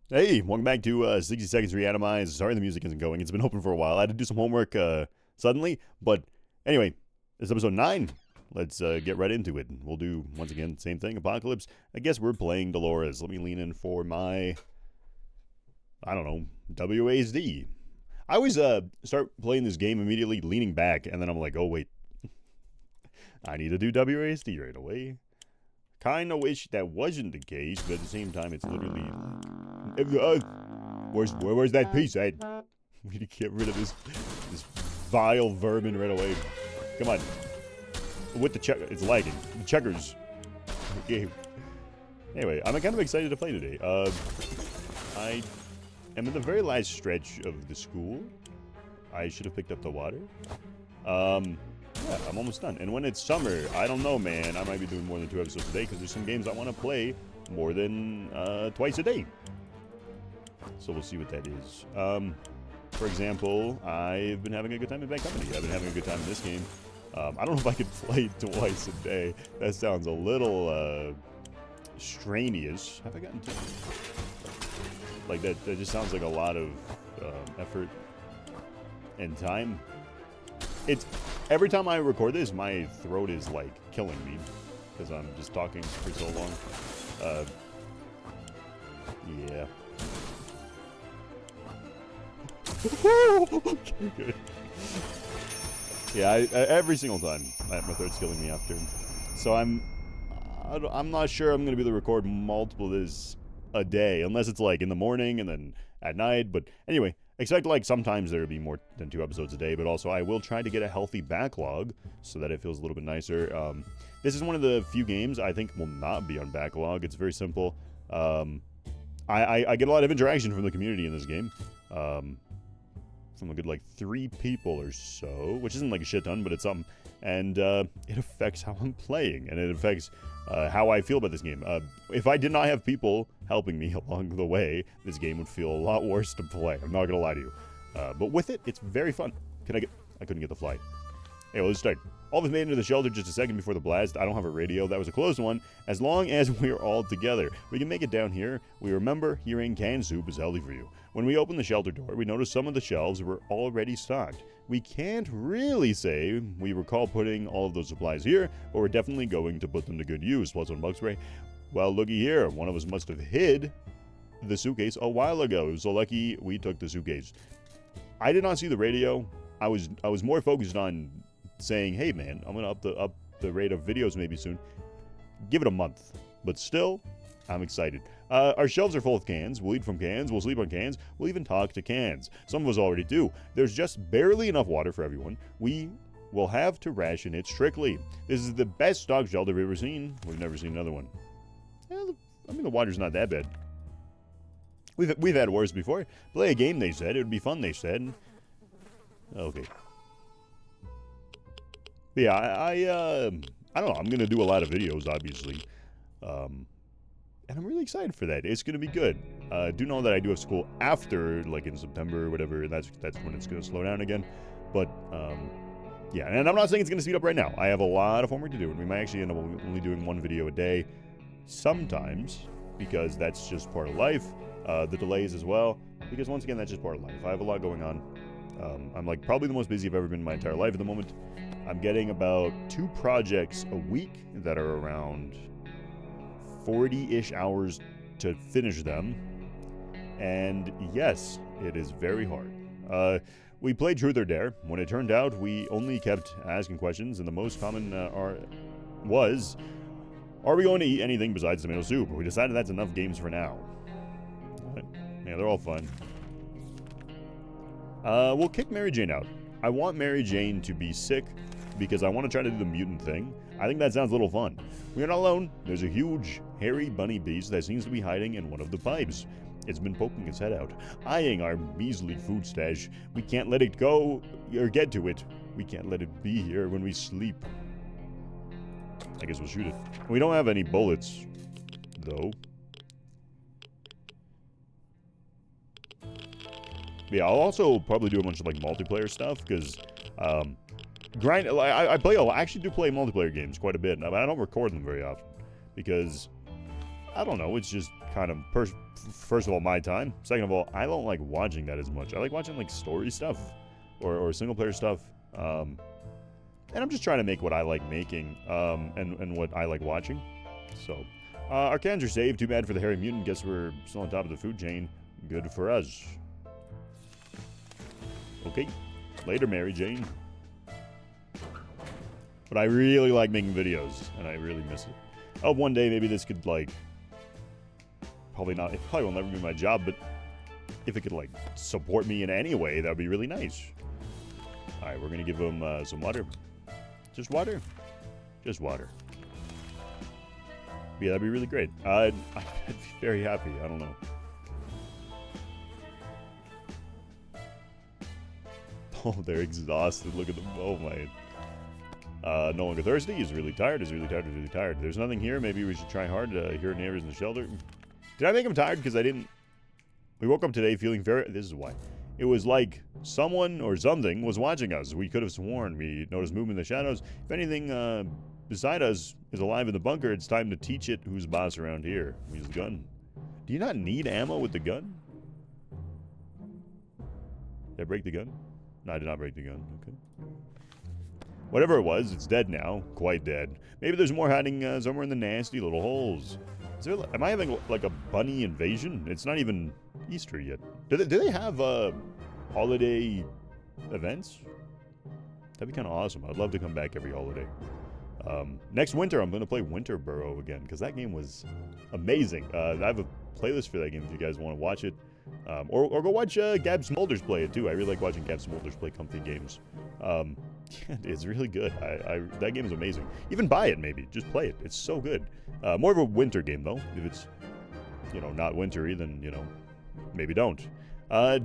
Hey, welcome back to 60 Seconds Reatomized. Sorry the music isn't going. It's been open for a while. I had to do some homework suddenly. But anyway, this is episode 9. Let's get right into it. We'll do, once again, same thing, Apocalypse. I guess we're playing Dolores. Let me lean in for my, I don't know, WASD. I always start playing this game immediately leaning back, and then I'm like, oh, wait. I need to do WASD right away. Kind of wish that wasn't the case, but at the same time, it's literally... where's that piece at? We need to get rid of this vile vermin right away. Come on. With the check... It's lagging. The checkers. Okay. Anyway, I'm kind of excited to play today. I am in the very last stretch of the school. I should have picked up the water. Yeah, I'm almost done. And when it's summer, I don't know, man. I might be doing more than 2 episodes a day because there's some games I want to play more than twice a day. So we'll see what that is. For example, I've been having a good time in Bad Company. I've been having a good time in this game. I don't know if I could play twice a day. That sounds a little strenuous. Have I gotten to... Like, that just sounds like a lot of effort and time. It's... Every time I record this, my throat is, like, killing me. Because I'm just talking for so long. Yeah. Okay, good. Yeah, every single time, my throat's killing me after. So I'm not sure I'm going to be able to record multiple of this a day. Unless it's, like, in the morning and then at night. But anyway... Expect, like, sometimes there will be more than 2 episodes a day, but also I will try to get a healthy backlog so that it feels a little bit nicer. This is one of the few games I think will not be on backlog. It's very simple. I get a lot of interaction from the community in this game. From a good, like, 3 people or so, which isn't, like, a shit ton, but it's something. And it affects how I'm playing, and it affects how I feel about this game. If I did not have people helping me along the way, this game would feel a lot worse to play. I'm not gonna lie to you. But with it, it's very fun. I couldn't get the fly. Hey, well, let's start. All of us made it into the shelter just a second before the blast. I don't have a radio. That was a close one. As long as we're all together, we can make it down here. We remember hearing canned soup is healthy for you. When we opened the shelter door, we noticed some of the shelves were already stocked. We can't really say we recall putting all of those supplies here, but we're definitely going to put them to good use. Plus one bug spray. Well, looky here. One of us must have hid the suitcase a while ago. So lucky we took the suitcase. I did not see the radio. I was more focused on saying, hey man, I'm gonna up the rate of videos maybe soon. Give it a month. But still, I'm excited. Our shelves are full of cans. We'll eat from cans. We'll sleep on cans. We'll even talk to cans. Some of us already do. There's just barely enough water for everyone. We will have to ration it strictly. This is the best stock shelter we've ever seen. We've never seen another one. I mean, the water's not that bad. We've had worse before. Play a game, they said. It would be fun, they said. Okay. But yeah, I don't know. I'm going to do a lot of videos, obviously. And I'm really excited for that. It's going to be good. Do know that I do have school after, like in September or whatever. That's when it's going to slow down again. But, yeah. And I'm not saying it's going to speed up right now. I have a lot of homework to do. And we might actually end up only doing 1 video a day sometimes. Because that's just part of life. The delays as well. Because once again, that's just part of life. I have a lot going on. I'm like probably the most busy I've ever been in my entire life at the moment. I'm getting about 2 projects a week that are around 40-ish hours to finish them. And yes, it is very hard. We played Truth or Dare. When it turned out, we only kept asking questions, and the most common was, are we going to eat anything besides tomato soup? We decided that's enough games for now. But, yeah, they're all fun. We'll kick Mary Jane out. I want Mary Jane to be sick because I want to try to do the mutant thing. I think that sounds a little fun. We are not alone. There's a huge, hairy bunny beast that seems to be hiding in one of the pipes. It's been poking its head out, eyeing our measly food stash. We can't let it go, or get to it. We can't let it be here when we sleep. I guess we'll shoot it. We don't have any bullets, though. Yeah, I'll also probably do a bunch of, like, multiplayer stuff, because, I actually do play multiplayer games quite a bit, but I don't record them very often, because, I don't know, it's just, kind of, first of all, my time. Second of all, I don't like watching that as much. I like watching, like, story stuff or single-player stuff. And I'm just trying to make what I like making and what I like watching. So, our cans are saved. Too bad for the hairy mutant. Guess we're still on top of the food chain. Good for us. Okay. Later, Mary Jane. But I really like making videos, and I really miss it. Oh, one day maybe this could, like, probably not, it probably will never be my job, but if it could, like, support me in any way, that would be really nice. Alright, we're gonna give him some water. Just water? Just water. Yeah, that'd be really great. I'd be very happy. I don't know. Oh, they're exhausted. Look at them. Oh, my. No longer thirsty. He's really tired. He's really tired. He's really tired. There's nothing here. Maybe we should try hard to hear neighbors in the shelter. Did I make him tired? Because I didn't. We woke up today feeling very. This is why. It was like someone or something was watching us. We could have sworn. We noticed movement in the shadows. If anything beside us is alive in the bunker, it's time to teach it who's boss around here. We use the gun. Do you not need ammo with the gun? Did I break the gun? No, I did not break the gun. Okay. Whatever it was, it's dead now. Quite dead. Maybe there's more hiding somewhere in the nasty little holes. Is there, am I having, like, a bunny invasion? It's not even Easter yet. Do they have, holiday events? That'd be kind of awesome. I'd love to come back every holiday. Next winter, I'm going to play Winter Burrow again, because that game was amazing. I have a playlist for that game if you guys want to watch it. Or go watch Gab Smulders play it, too. I really like watching Gab Smulders play comfy games. Yeah, it's really good. That game is amazing. Even buy it, maybe. Just play it. It's so good. More of a winter game, though. If it's, you know, not wintry, then, you know, maybe don't.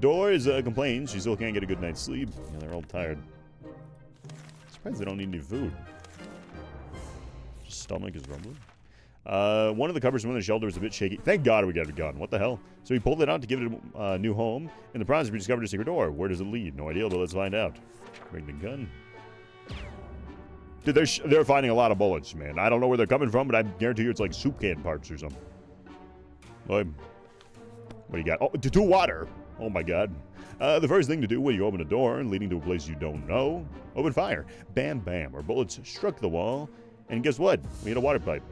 Doris complains she still can't get a good night's sleep. Yeah, they're all tired. Surprised they don't need any food. Stomach is rumbling. One of the covers from one of the shelter was a bit shaky. Thank God we got a gun. What the hell? So we pulled it out to give it a new home. In the process, we discovered a secret door. Where does it lead? No idea, but let's find out. Bring the gun. Dude, they're finding a lot of bullets, man. I don't know where they're coming from, but I guarantee you it's like soup can parts or something. What do you got? Oh, to do water. Oh my God. The first thing to do when you open a door leading to a place you don't know, open fire. Bam, bam. Our bullets struck the wall. And guess what? We had a water pipe.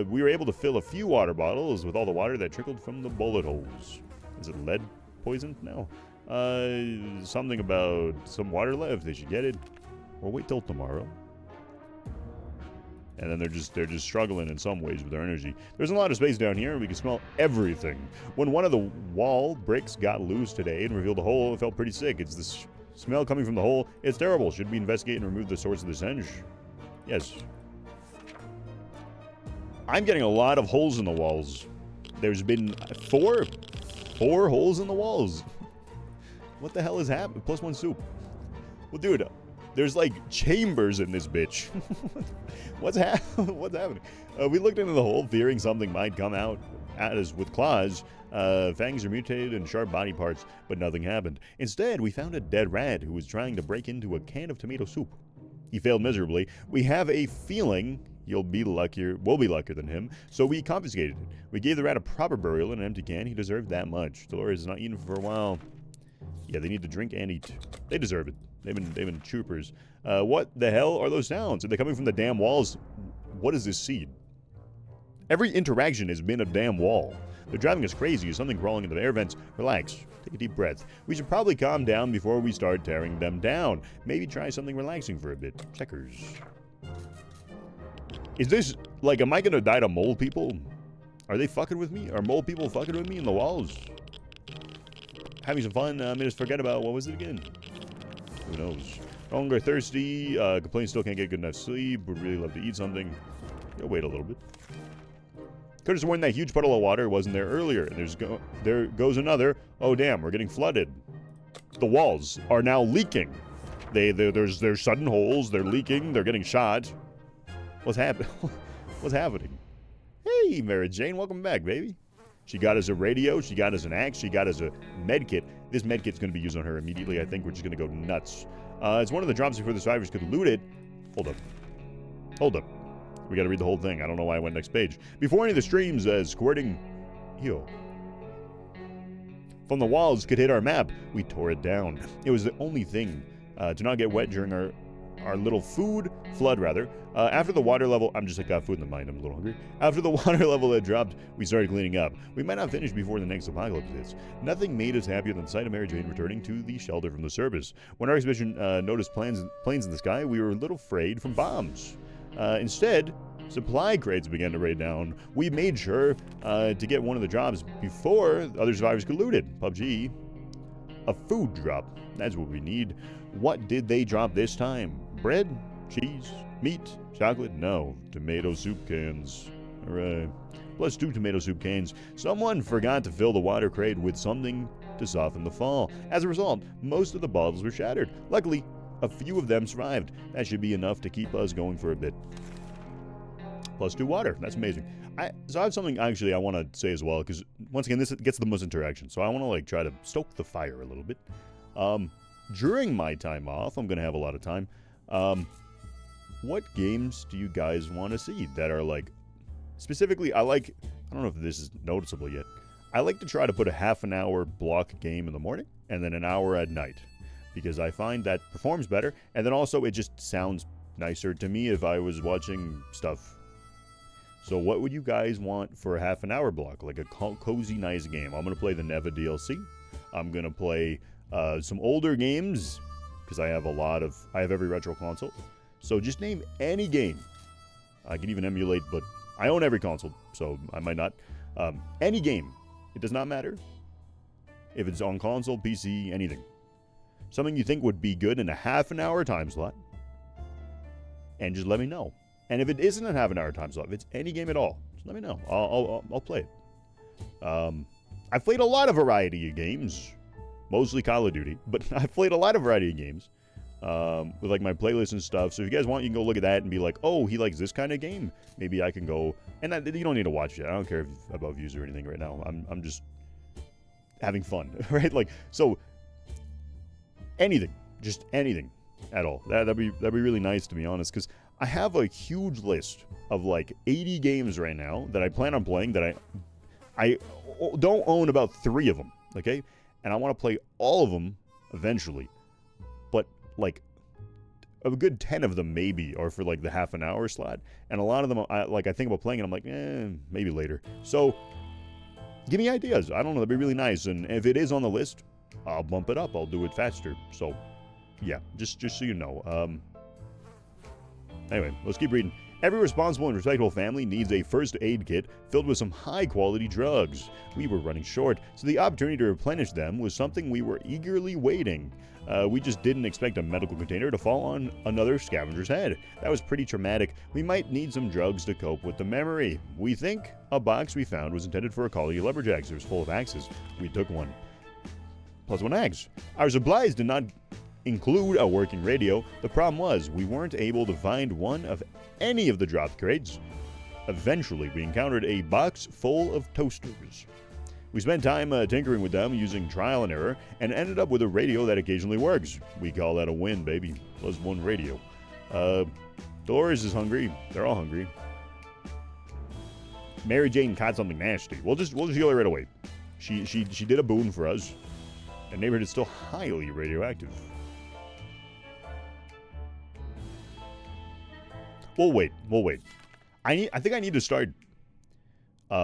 We were able to fill a few water bottles with all the water that trickled from the bullet holes. Is it lead poison? No. Something about some water left. They should get it. Or wait till tomorrow. And then they're just struggling in some ways with their energy. There's a lot of space down here, and we can smell everything. When one of the wall bricks got loose today and revealed a hole, it felt pretty sick. It's the smell coming from the hole. It's terrible. Should we investigate and remove the source of the stench? Yes. I'm getting a lot of holes in the walls. There's been four holes in the walls. What the hell is happening? Plus one soup. Well, dude, there's like chambers in this bitch. What's happening? We looked into the hole, fearing something might come out at us with claws. Fangs are mutated and sharp body parts, but nothing happened. Instead, we found a dead rat who was trying to break into a can of tomato soup. He failed miserably. We have a feeling we'll be luckier than him, so we confiscated it. We gave the rat a proper burial in an empty can. He deserved that much. Dolores has not eaten for a while. Yeah, they need to drink and eat. They deserve it. They've been troopers. What the hell are those sounds? Are they coming from the damn walls? What is this seed? Every interaction has been a damn wall. They're driving us crazy. Is something crawling into the air vents? Relax. Take a deep breath. We should probably calm down before we start tearing them down. Maybe try something relaxing for a bit. Checkers. Is this, like, am I gonna die to mole people? Are they fucking with me? Are mole people fucking with me in the walls? Having some fun, made us forget about, what was it again? Who knows? No longer thirsty, complains still can't get good enough sleep, would really love to eat something. You'll wait a little bit. Could have sworn that huge puddle of water wasn't there earlier, and there goes another. Oh damn, we're getting flooded. The walls are now leaking. There's sudden holes, they're leaking, they're getting shot. What's happening? What's happening? Hey, Mary Jane, welcome back, baby. She got us a radio, she got us an axe, she got us a med kit. This med kit's going to be used on her immediately. I think we're just going to go nuts. It's one of the drops before the survivors could loot it. Hold up. We got to read the whole thing. I don't know why I went next page. Before any of the streams, squirting Ew. From the walls could hit our map. We tore it down. It was the only thing to not get wet during our little flood rather. After the water level, I'm just like, got food in the mind, I'm a little hungry. After the water level had dropped, we started cleaning up. We might not finish before the next apocalypse hits. Nothing made us happier than the sight of Mary Jane returning to the shelter from the service. When our expedition noticed planes in the sky, we were a little afraid from bombs. Instead, supply crates began to raid down. We made sure to get one of the jobs before other survivors could loot it. PUBG. A food drop. That's what we need. What did they drop this time? Bread? Cheese? Meat? Chocolate? No. Tomato soup cans. Alright. Plus 2 tomato soup cans. Someone forgot to fill the water crate with something to soften the fall. As a result, most of the bottles were shattered. Luckily, a few of them survived. That should be enough to keep us going for a bit. Plus 2 water. That's amazing. So I have something actually I want to say as well, because once again, this gets the most interaction. So I want to like try to stoke the fire a little bit. During my time off, I'm going to have a lot of time. What games do you guys want to see that are like, specifically, I don't know if this is noticeable yet. I like to try to put a half an hour block game in the morning and then an hour at night, because I find that performs better. And then also it just sounds nicer to me if I was watching stuff. So what would you guys want for a half an hour block? Like a cozy, nice game. I'm going to play the Neva DLC. I'm going to play some older games, because I have every retro console. So just name any game. I can even emulate, but I own every console, so I might not. Any game. It does not matter. If it's on console, PC, anything. Something you think would be good in a half an hour time slot. And just let me know. And if it isn't a half an hour time slot, if it's any game at all, just let me know. I'll play it. I've played a lot of variety of games. Mostly Call of Duty. But I've played a lot of variety of games. With like my playlist and stuff. So if you guys want, you can go look at that and be like, oh, he likes this kind of game. Maybe I can go. And you don't need to watch it. I don't care about views or anything right now. I'm just having fun, right? Like, so anything, just anything at all. That'd be really nice, to be honest, because I have a huge list of like 80 games right now that I plan on playing that I don't own about 3 of them, okay? And I want to play all of them eventually. But like a good 10 of them maybe are for like the half an hour slot, and a lot of them I think about playing and I'm like, maybe later. So give me ideas. I don't know, that'd be really nice. And if it is on the list, I'll bump it up. I'll do it faster. So yeah, just so you know. Anyway, let's keep reading. Every responsible and respectable family needs a first aid kit filled with some high-quality drugs. We were running short, so the opportunity to replenish them was something we were eagerly waiting. We just didn't expect a medical container to fall on another scavenger's head. That was pretty traumatic. We might need some drugs to cope with the memory. We think a box we found was intended for a colony of lumberjacks. It was full of axes. We took one. Plus 1 axe. Our supplies did not include a working radio. The problem was we weren't able to find one of any of the dropped crates. Eventually, we encountered a box full of toasters. We spent time tinkering with them using trial and error and ended up with a radio that occasionally works. We call that a win, baby. Plus 1 radio. Dolores is hungry. They're all hungry. Mary Jane caught something nasty. We'll just heal her right away. She did a boon for us. The neighborhood is still highly radioactive. We'll wait. I think I need to start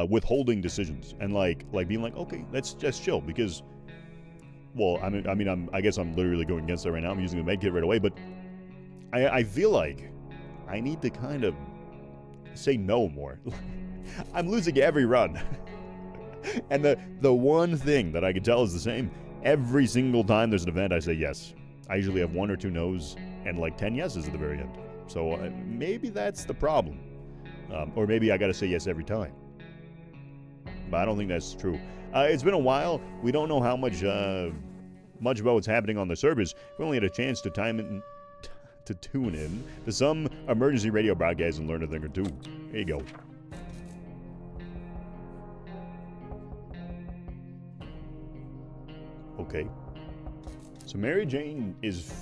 withholding decisions and like being like, okay, let's just chill, because, well, I guess I'm literally going against that right now. I'm using the med kit right away, but I feel like I need to kind of say no more. I'm losing every run, and the one thing that I can tell is the same. Every single time there's an event, I say yes. I usually have 1 or 2 no's and like 10 yeses at the very end. So maybe that's the problem. Or maybe I gotta say yes every time. But I don't think that's true. It's been a while. We don't know how much about what's happening on the servers. We only had a chance to tune in to some emergency radio broadcasts and learn a thing or two. There you go. Okay. So Mary Jane is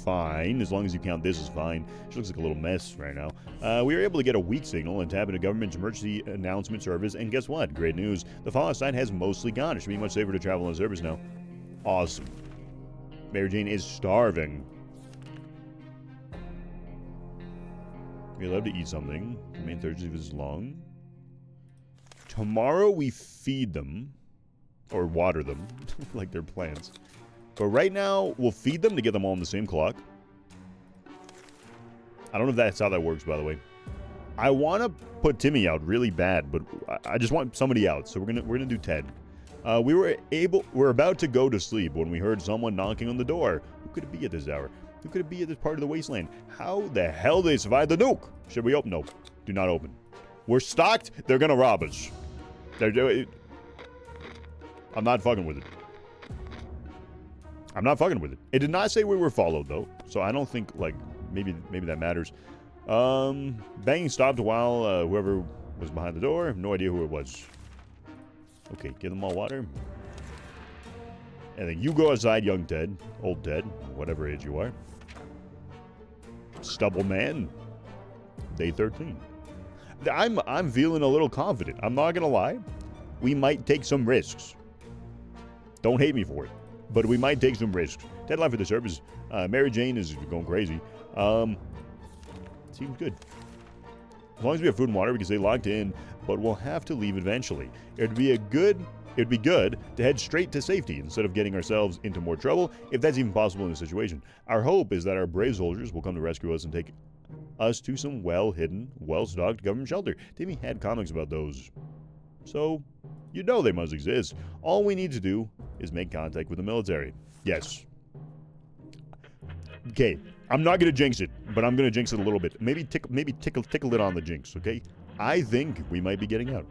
fine. As long as you count this as fine. She looks like a little mess right now. We were able to get a weak signal and tap into government's emergency announcement service. And guess what? Great news. The fallout site has mostly gone. It should be much safer to travel on the service now. Awesome. Mary Jane is starving. We're allowed to eat something. The main Thursday is long. Tomorrow we feed them. Or water them. Like they're plants. But right now, we'll feed them to get them all on the same clock. I don't know if that's how that works, by the way. I want to put Timmy out really bad, but I just want somebody out. So we're gonna do Ted. We're about to go to sleep when we heard someone knocking on the door. Who could it be at this hour? Who could it be at this part of the wasteland? How the hell did they survive the nuke? Should we open? No. Do not open. We're stocked. They're gonna rob us. I'm not fucking with it. I'm not fucking with it. It did not say we were followed, though. So I don't think, like, maybe that matters. Banging stopped while whoever was behind the door. No idea who it was. Okay, give them all water. And then you go outside, young Ted. Old Ted. Whatever age you are. Stubble man. Day 13. I'm feeling a little confident. I'm not gonna lie. We might take some risks. Don't hate me for it. But we might take some risks. Deadline for the service. Mary Jane is going crazy. Seems good. As long as we have food and water, we can stay locked in, but we'll have to leave eventually. It'd be good to head straight to safety instead of getting ourselves into more trouble, if that's even possible in this situation. Our hope is that our brave soldiers will come to rescue us and take us to some well-hidden, well-stocked government shelter. Timmy had comics about those. So, you know they must exist. All we need to do is make contact with the military. Yes. Okay, I'm not gonna jinx it, but I'm gonna jinx it a little bit. Maybe tickle it on the jinx, okay? I think we might be getting out.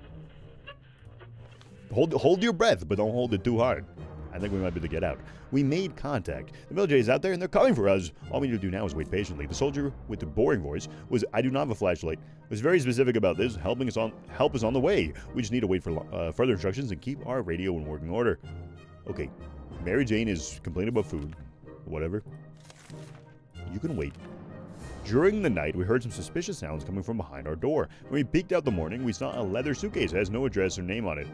Hold your breath, but don't hold it too hard. I think we might be able to get out. We made contact. The military is out there and they're coming for us. All we need to do now is wait patiently. The soldier with the boring voice was, I do not have a flashlight, was very specific about this, help is on the way. We just need to wait for further instructions and keep our radio in working order. Okay, Mary Jane is complaining about food. Whatever. You can wait. During the night, we heard some suspicious sounds coming from behind our door. When we peeked out the morning, we saw a leather suitcase that has no address or name on it.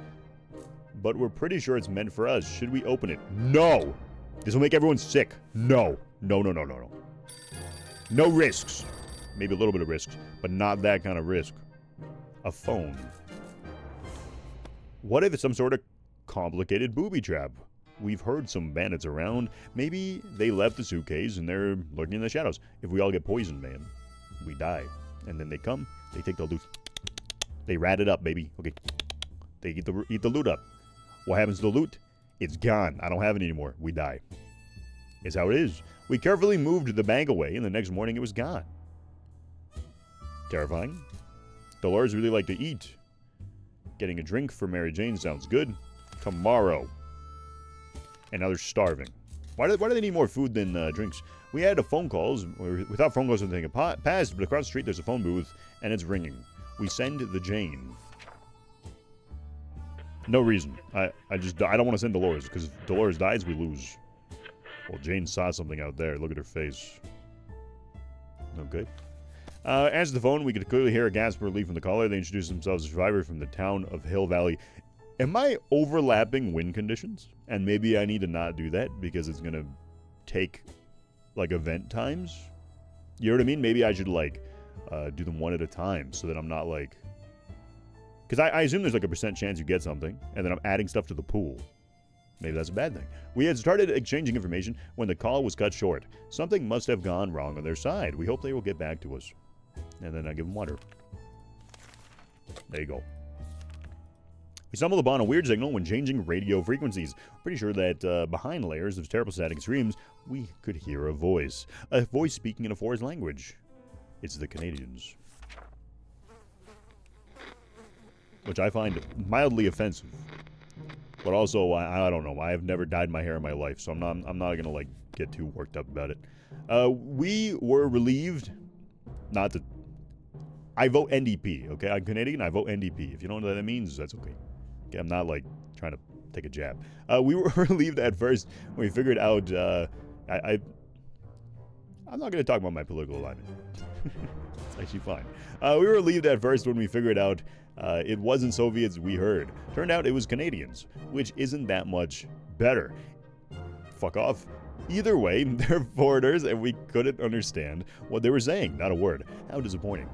But we're pretty sure it's meant for us. Should we open it? No! This will make everyone sick. No. No. No risks. Maybe a little bit of risks, but not that kind of risk. A phone. What if it's some sort of complicated booby trap? We've heard some bandits around. Maybe they left the suitcase and they're lurking in the shadows. If we all get poisoned, man, we die. And then they come, they take the loot. They rat it up, baby. Okay. They eat the loot up. What happens to the loot? It's gone. I don't have it anymore. We die. It's how it is. We carefully moved the bag away, and the next morning it was gone. Terrifying. Dolores really like to eat. Getting a drink for Mary Jane sounds good. Tomorrow. And now they're starving. Why do they need more food than drinks? We had phone calls. Without phone calls, anything passed, but across the street there's a phone booth, and it's ringing. We send the Jane. No reason. I don't want to send Dolores, because if Dolores dies, we lose. Well, Jane saw something out there. Look at her face. Okay. Answer the phone. We could clearly hear a gasp of relief from the caller. They introduced themselves as survivors from the town of Hill Valley. Am I overlapping wind conditions? And maybe I need to not do that, because it's going to take, like, event times? You know what I mean? Maybe I should, like, do them one at a time, so that I'm not, like... Because I assume there's like a % chance you get something, and then I'm adding stuff to the pool. Maybe that's a bad thing. We had started exchanging information when the call was cut short. Something must have gone wrong on their side. We hope they will get back to us. And then I give them water. There you go. We stumbled upon a weird signal when changing radio frequencies. Pretty sure that behind layers of terrible static screams, we could hear a voice. A voice speaking in a foreign language. It's the Canadians. Which I find mildly offensive. But also, I don't know. I have never dyed my hair in my life, so I'm not gonna, like, get too worked up about it. We were relieved not to... I vote NDP, okay? I'm Canadian, I vote NDP. If you don't know what that means, that's okay. Okay, I'm not, like, trying to take a jab. We were relieved at first when we figured out, I'm not going to talk about my political alignment. It's actually fine. We were relieved at first when we figured out it wasn't Soviets we heard. Turned out it was Canadians, which isn't that much better. Fuck off. Either way, they're foreigners and we couldn't understand what they were saying. Not a word. How disappointing.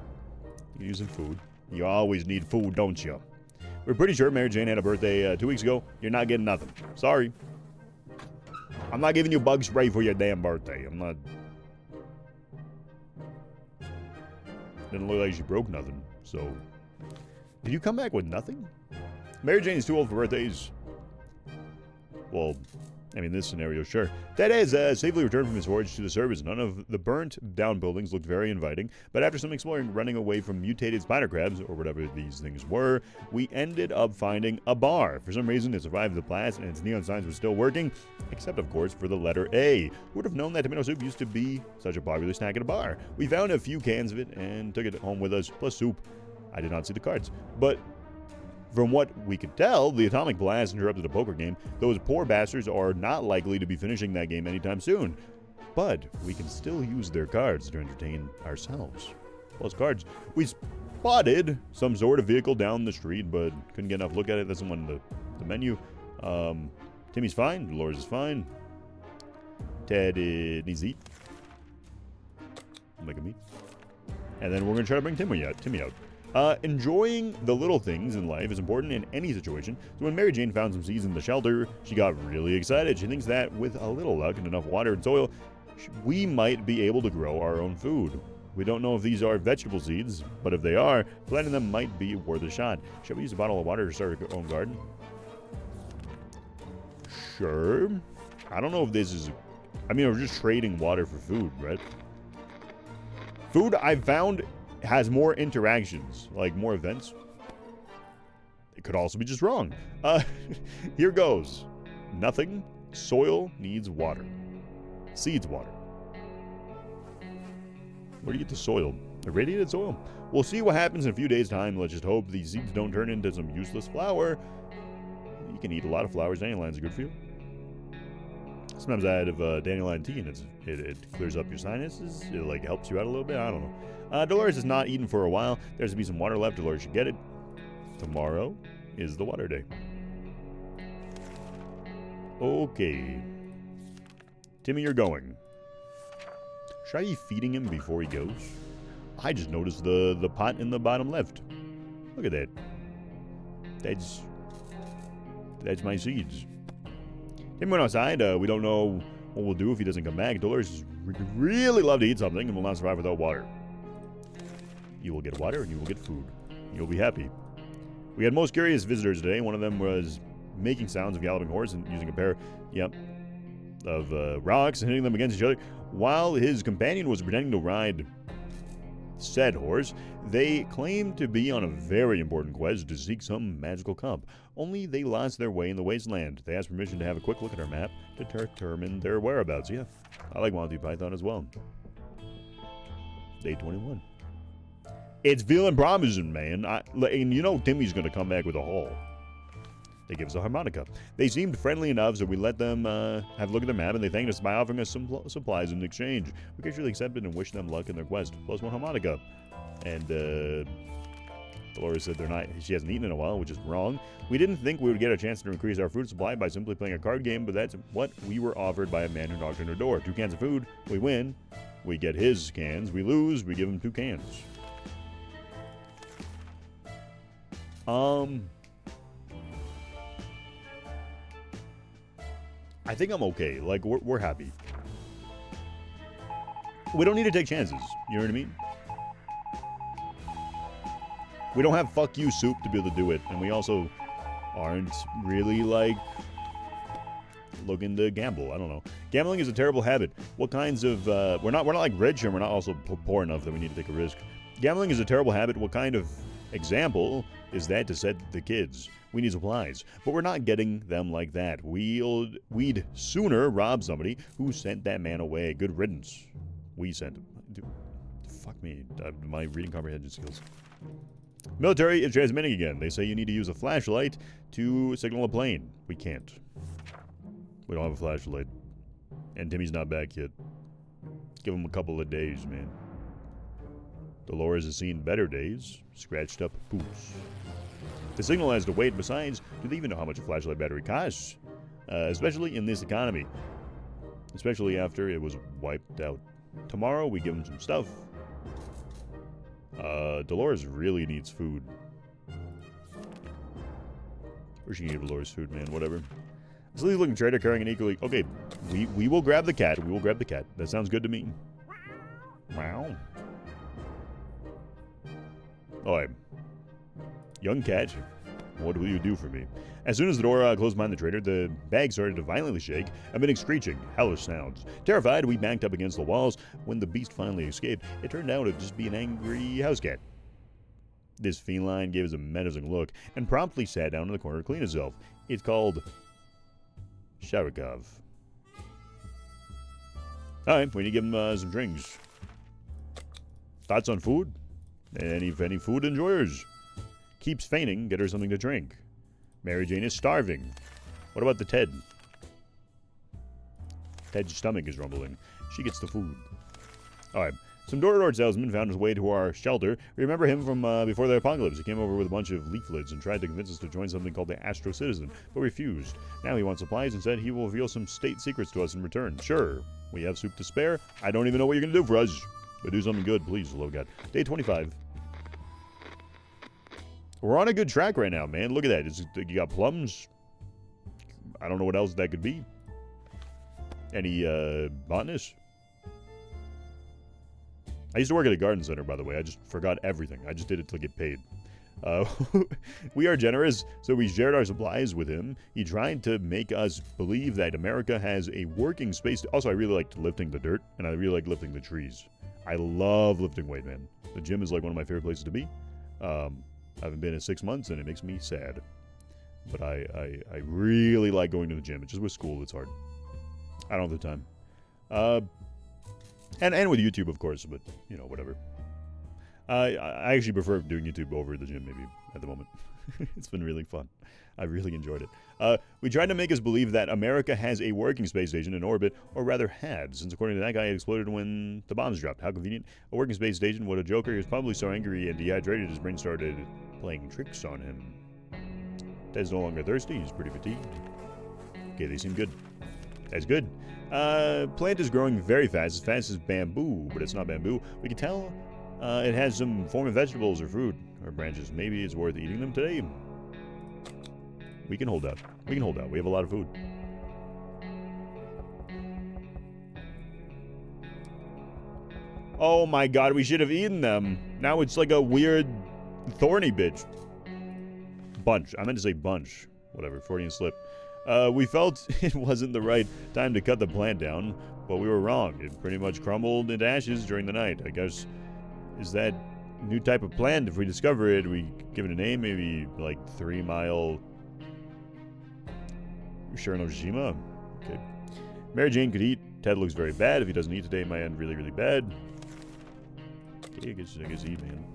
You're using food. You always need food, don't you? We're pretty sure Mary Jane had a birthday 2 weeks ago. You're not getting nothing. Sorry. I'm not giving you bug spray for your damn birthday. I'm not... Didn't look like she broke nothing, so... Did you come back with nothing? Mary Jane's too old for birthdays. Well, I mean, this scenario, sure. Ted has safely returned from his voyage to the surface. None of the burnt-down buildings looked very inviting, but after some exploring, running away from mutated spider crabs, or whatever these things were, we ended up finding a bar. For some reason, it survived the blast, and its neon signs were still working, except, of course, for the letter A. Who would have known that tomato soup used to be such a popular snack at a bar? We found a few cans of it and took it home with us, plus soup. I did not see the cards, but... From what we could tell, the atomic blast interrupted a poker game. Those poor bastards are not likely to be finishing that game anytime soon. But we can still use their cards to entertain ourselves. Plus cards. We spotted some sort of vehicle down the street, but couldn't get enough look at it. That's the one in the menu. Timmy's fine. Dolores is fine. Ted needs to eat. I'll make him eat. And then we're going to try to bring Timmy out. Enjoying the little things in life is important in any situation, so when Mary Jane found some seeds in the shelter, she got really excited. She thinks that with a little luck and enough water and soil, we might be able to grow our own food. We don't know if these are vegetable seeds, but if they are, planting them might be worth a shot. Should we use a bottle of water to start our own garden? Sure. I don't know if this is... I mean, we're just trading water for food, right? Food, I've found... has more interactions, like more events. It could also be just wrong. Here goes. Nothing. Soil needs water. Seeds water. Where do you get the soil? Irradiated soil? We'll see what happens in a few days' time. Let's just hope these seeds don't turn into some useless flour. You can eat a lot of flowers. Dandelion's good for you. Sometimes I add dandelion tea and it clears up your sinuses. It like helps you out a little bit. I don't know. Dolores has not eaten for a while. There's to be some water left. Dolores should get it. Tomorrow is the water day. Okay. Timmy, you're going. Should I be feeding him before he goes? I just noticed the pot in the bottom left. Look at that. That's my seeds. Tim went outside. We don't know what we'll do if he doesn't come back. Dolores would really love to eat something and will not survive without water. You will get water and you will get food. You'll be happy. We had most curious visitors today. One of them was making sounds of galloping horse and using a pair, of rocks and hitting them against each other. While his companion was pretending to ride said horse, they claimed to be on a very important quest to seek some magical cup. Only they lost their way in the wasteland. They asked permission to have a quick look at our map to determine their whereabouts. Yeah, I like Monty Python as well. Day 21. It's feeling promising, man. And you know Timmy's going to come back with a haul. They give us a harmonica. They seemed friendly enough, so we let them have a look at their map, and they thanked us by offering us some supplies in exchange. We casually accepted and wished them luck in their quest. Plus one harmonica. And Dolores said she hasn't eaten in a while, which is wrong. We didn't think we would get a chance to increase our food supply by simply playing a card game, but that's what we were offered by a man who knocked on our door. 2 cans of food. We win. We get his cans. We lose. We give him 2 cans. I think I'm okay. Like, we're happy. We don't need to take chances. You know what I mean? We don't have fuck you soup to be able to do it. And we also aren't really, like, looking to gamble. I don't know. Gambling is a terrible habit. What kinds of... We're not like rich, and we're not also poor enough that we need to take a risk. Gambling is a terrible habit. What kind of example is that to set the kids? We need supplies, but we're not getting them like that. We'd sooner rob somebody who sent that man away. Good riddance. We sent him. Dude, fuck me. My reading comprehension skills. Military is transmitting again. They say you need to use a flashlight to signal a plane. We can't. We don't have a flashlight. And Timmy's not back yet. Give him a couple of days, man. Dolores has seen better days. Scratched up boots. The signal has to wait. Besides, do they even know how much a flashlight battery costs? Especially in this economy. Especially after it was wiped out. Tomorrow, we give him some stuff. Dolores really needs food. Or she can give Dolores food, man. Whatever. This looking trader carrying an equally... Okay, we will grab the cat. We will grab the cat. That sounds good to me. Wow. Alright. Young cat, what will you do for me? As soon as the door closed behind the trader, the bag started to violently shake, emitting screeching, hellish sounds. Terrified, we backed up against the walls. When the beast finally escaped, it turned out to just be an angry house cat. This feline gave us a menacing look and promptly sat down in the corner to clean itself. It's called Sharikov. Alright, we need to give him some drinks. Thoughts on food? Any food enjoyers? Keeps fainting, get her something to drink. Mary Jane is starving. What about the Ted? Ted's stomach is rumbling. She gets the food. Alright. Some door-to-door salesman found his way to our shelter. We remember him from before the apocalypse. He came over with a bunch of leaflets and tried to convince us to join something called the Astro Citizen, but refused. Now he wants supplies and said he will reveal some state secrets to us in return. Sure. We have soup to spare. I don't even know what you're going to do for us. But do something good, please, hello God. Day 25. We're on a good track right now, man. Look at that. You got plums. I don't know what else that could be. Any botanists? I used to work at a garden center, by the way. I just forgot everything. I just did it to get paid. We are generous, so we shared our supplies with him. He tried to make us believe that America has a working space. Also, I really liked lifting the dirt, and I really like lifting the trees. I love lifting weight, man. The gym is like one of my favorite places to be. I haven't been in 6 months, and it makes me sad. But I really like going to the gym. It's just with school, it's hard. I don't have the time. And with YouTube, of course, but, you know, whatever. I actually prefer doing YouTube over the gym, maybe, at the moment. It's been really fun. I really enjoyed it. We tried to make us believe that America has a working space station in orbit, or rather had, since according to that guy, it exploded when the bombs dropped. How convenient. A working space station, what a joker. He was probably so angry and dehydrated his brain started playing tricks on him. Ted's no longer thirsty. He's pretty fatigued. Okay, they seem good. That's good. Plant is growing very fast as bamboo, but it's not bamboo. We can tell it has some form of vegetables or fruit or branches. Maybe it's worth eating them today. We can hold out. We can hold out. We have a lot of food. Oh my god, we should have eaten them. Now it's like a weird thorny bitch. Bunch. I meant to say bunch. Whatever, Freudian slip. We felt it wasn't the right time to cut the plant down, but we were wrong. It pretty much crumbled into ashes during the night. I guess, is that new type of plant? If we discover it, we give it a name, maybe like 3 Mile Shiranoshima? Okay. Mary Jane could eat. Ted looks very bad. If he doesn't eat today, it might end really, really bad. Okay, I guess eat, man.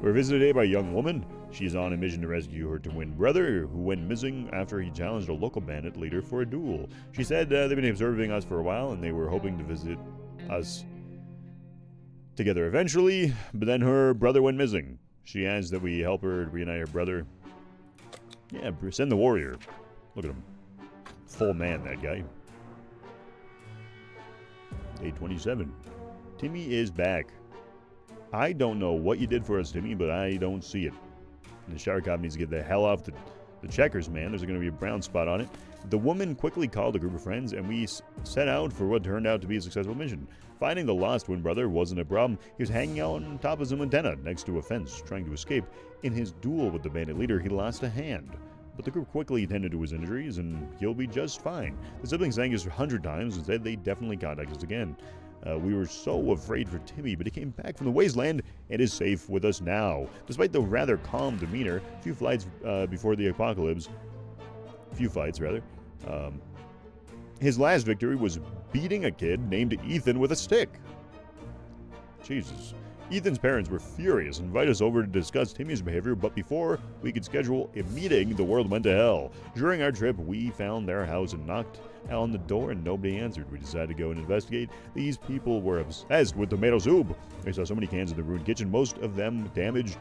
We're visited today by a young woman. She's on a mission to rescue her twin brother, who went missing after he challenged a local bandit leader for a duel. She said they've been observing us for a while, and they were hoping to visit us together eventually, but then her brother went missing. She asks that we help her reunite her brother. Yeah, send the warrior. Look at him. Full man, that guy. Day 27. Timmy is back. I don't know what you did for us, Timmy, but I don't see it. And the Sharikov needs to get the hell off the checkers, man. There's going to be a brown spot on it. The woman quickly called a group of friends, and we set out for what turned out to be a successful mission. Finding the lost twin brother wasn't a problem. He was hanging out on top of some antenna next to a fence, trying to escape. In his duel with the bandit leader, he lost a hand. But the group quickly attended to his injuries, and he'll be just fine. The siblings thanked us 100 times and said they'd definitely contact us again. We were so afraid for Timmy, but he came back from the wasteland and is safe with us now. Despite the rather calm demeanor, few fights before the apocalypse, his last victory was beating a kid named Ethan with a stick. Jesus. Ethan's parents were furious and invited us over to discuss Timmy's behavior, but before we could schedule a meeting, the world went to hell. During our trip, we found their house and knocked on the door and nobody answered. We decided to go and investigate. These people were obsessed with tomato soup. They saw so many cans in the ruined kitchen, most of them damaged,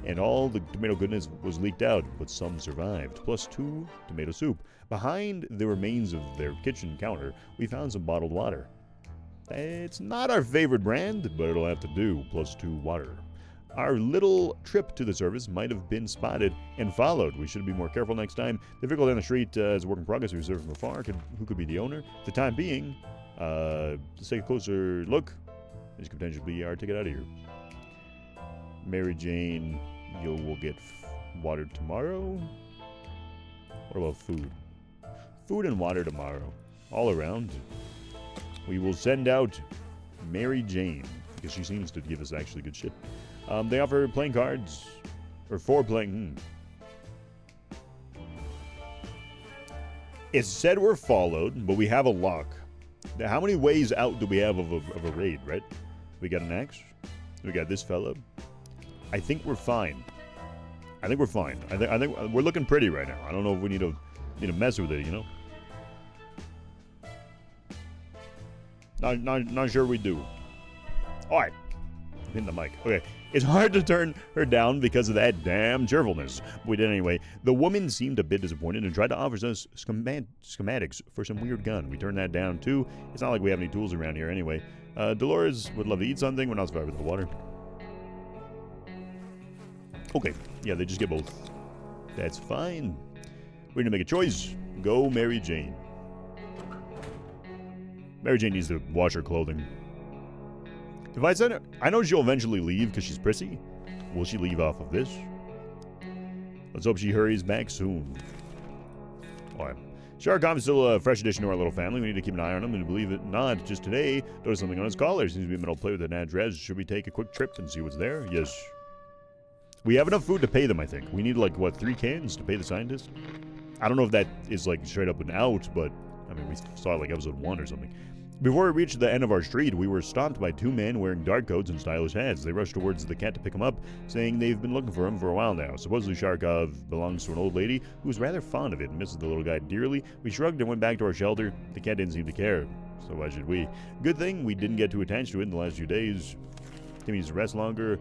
and all the tomato goodness was leaked out, but some survived, plus 2 tomato soup. Behind the remains of their kitchen counter, we found some bottled water. It's not our favorite brand, but it'll have to do, plus 2 water. Our little trip to the service might have been spotted and followed. We should be more careful next time. The vehicle down the street is a work in progress. We observed from afar. Who could be the owner? For the time being, let's take a closer look. This could potentially be our ticket out of here. Mary Jane, you will get water tomorrow. What about food? Food and water tomorrow. All around. We will send out Mary Jane, because she seems to give us actually good shit. They offer playing cards, or 4 playing. It said we're followed, but we have a lock. Now, how many ways out do we have of a raid, right? We got an axe. We got this fellow. I think we're fine. I think we're looking pretty right now. I don't know if we need to mess with it, you know? Not sure we do. Alright. Hitting the mic. Okay. It's hard to turn her down because of that damn cheerfulness. We did anyway. The woman seemed a bit disappointed and tried to offer us schematics for some weird gun. We turned that down too. It's not like we have any tools around here anyway. Dolores would love to eat something. We're not surviving with the water. Okay. Yeah, they just get both. That's fine. We're gonna make a choice. Go Mary Jane. Mary Jane needs to wash her clothing. If I said it, I know she'll eventually leave because she's prissy. Will she leave off of this? Let's hope she hurries back soon. Alright. Sharkov is still a fresh addition to our little family. We need to keep an eye on him, and believe it or not, just today, noticed something on his collar. Seems to be a metal plate with an address. Should we take a quick trip and see what's there? Yes. We have enough food to pay them, I think. We need, like, what, 3 cans to pay the scientist? I don't know if that is, like, straight up and out, but, I mean, we saw it, like, episode 1 or something. Before we reached the end of our street, we were stopped by 2 men wearing dark coats and stylish hats. They rushed towards the cat to pick him up, saying they've been looking for him for a while now. Supposedly Sharkov belongs to an old lady who was rather fond of it and misses the little guy dearly. We shrugged and went back to our shelter. The cat didn't seem to care, so why should we? Good thing we didn't get too attached to it in the last few days. Timmy needs to rest longer.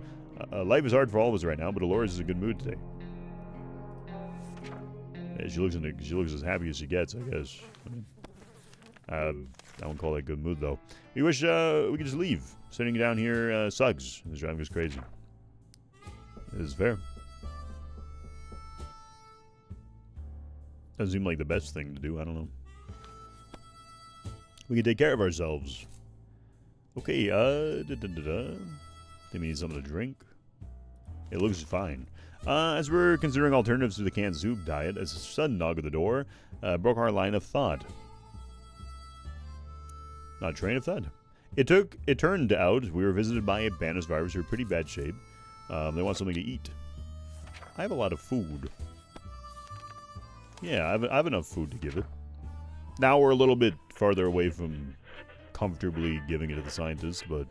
Life is hard for all of us right now, but Dolores is in a good mood today. Yeah, she looks as happy as she gets, I guess. I wouldn't call that a good mood, though. We wish we could just leave. Sitting down here sucks. It's driving us crazy. It is fair. Doesn't seem like the best thing to do. I don't know. We can take care of ourselves. Okay, Timmy needs something to drink. It looks fine. As we're considering alternatives to the canned soup diet, as a sudden knock at the door broke our line of thought. Not train of thought. It turned out we were visited by a Banus virus who are in pretty bad shape. They want something to eat. I have a lot of food. Yeah, I have enough food to give it. Now we're a little bit farther away from comfortably giving it to the scientists, but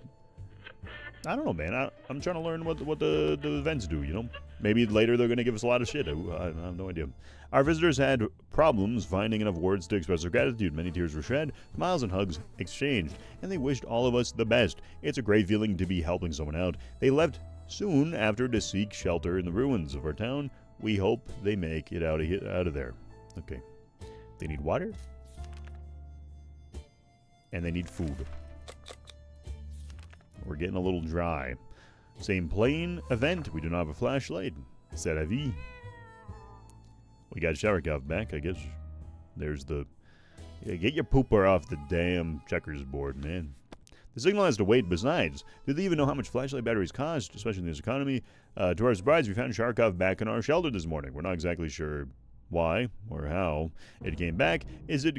I don't know, man. I'm trying to learn what the events do, you know? Maybe later they're going to give us a lot of shit. I have no idea. Our visitors had problems finding enough words to express their gratitude. Many tears were shed, smiles and hugs exchanged, and they wished all of us the best. It's a great feeling to be helping someone out. They left soon after to seek shelter in the ruins of our town. We hope they make it out of there. Okay. They need water. And they need food. We're getting a little dry. Same plane event. We do not have a flashlight. C'est la vie. We got Sharkov back, I guess. There's the... Yeah, get your pooper off the damn checkers board, man. The signal has to wait. Besides, did they even know how much flashlight batteries cost, especially in this economy? To our surprise, we found Sharkov back in our shelter this morning. We're not exactly sure why or how it came back. Is it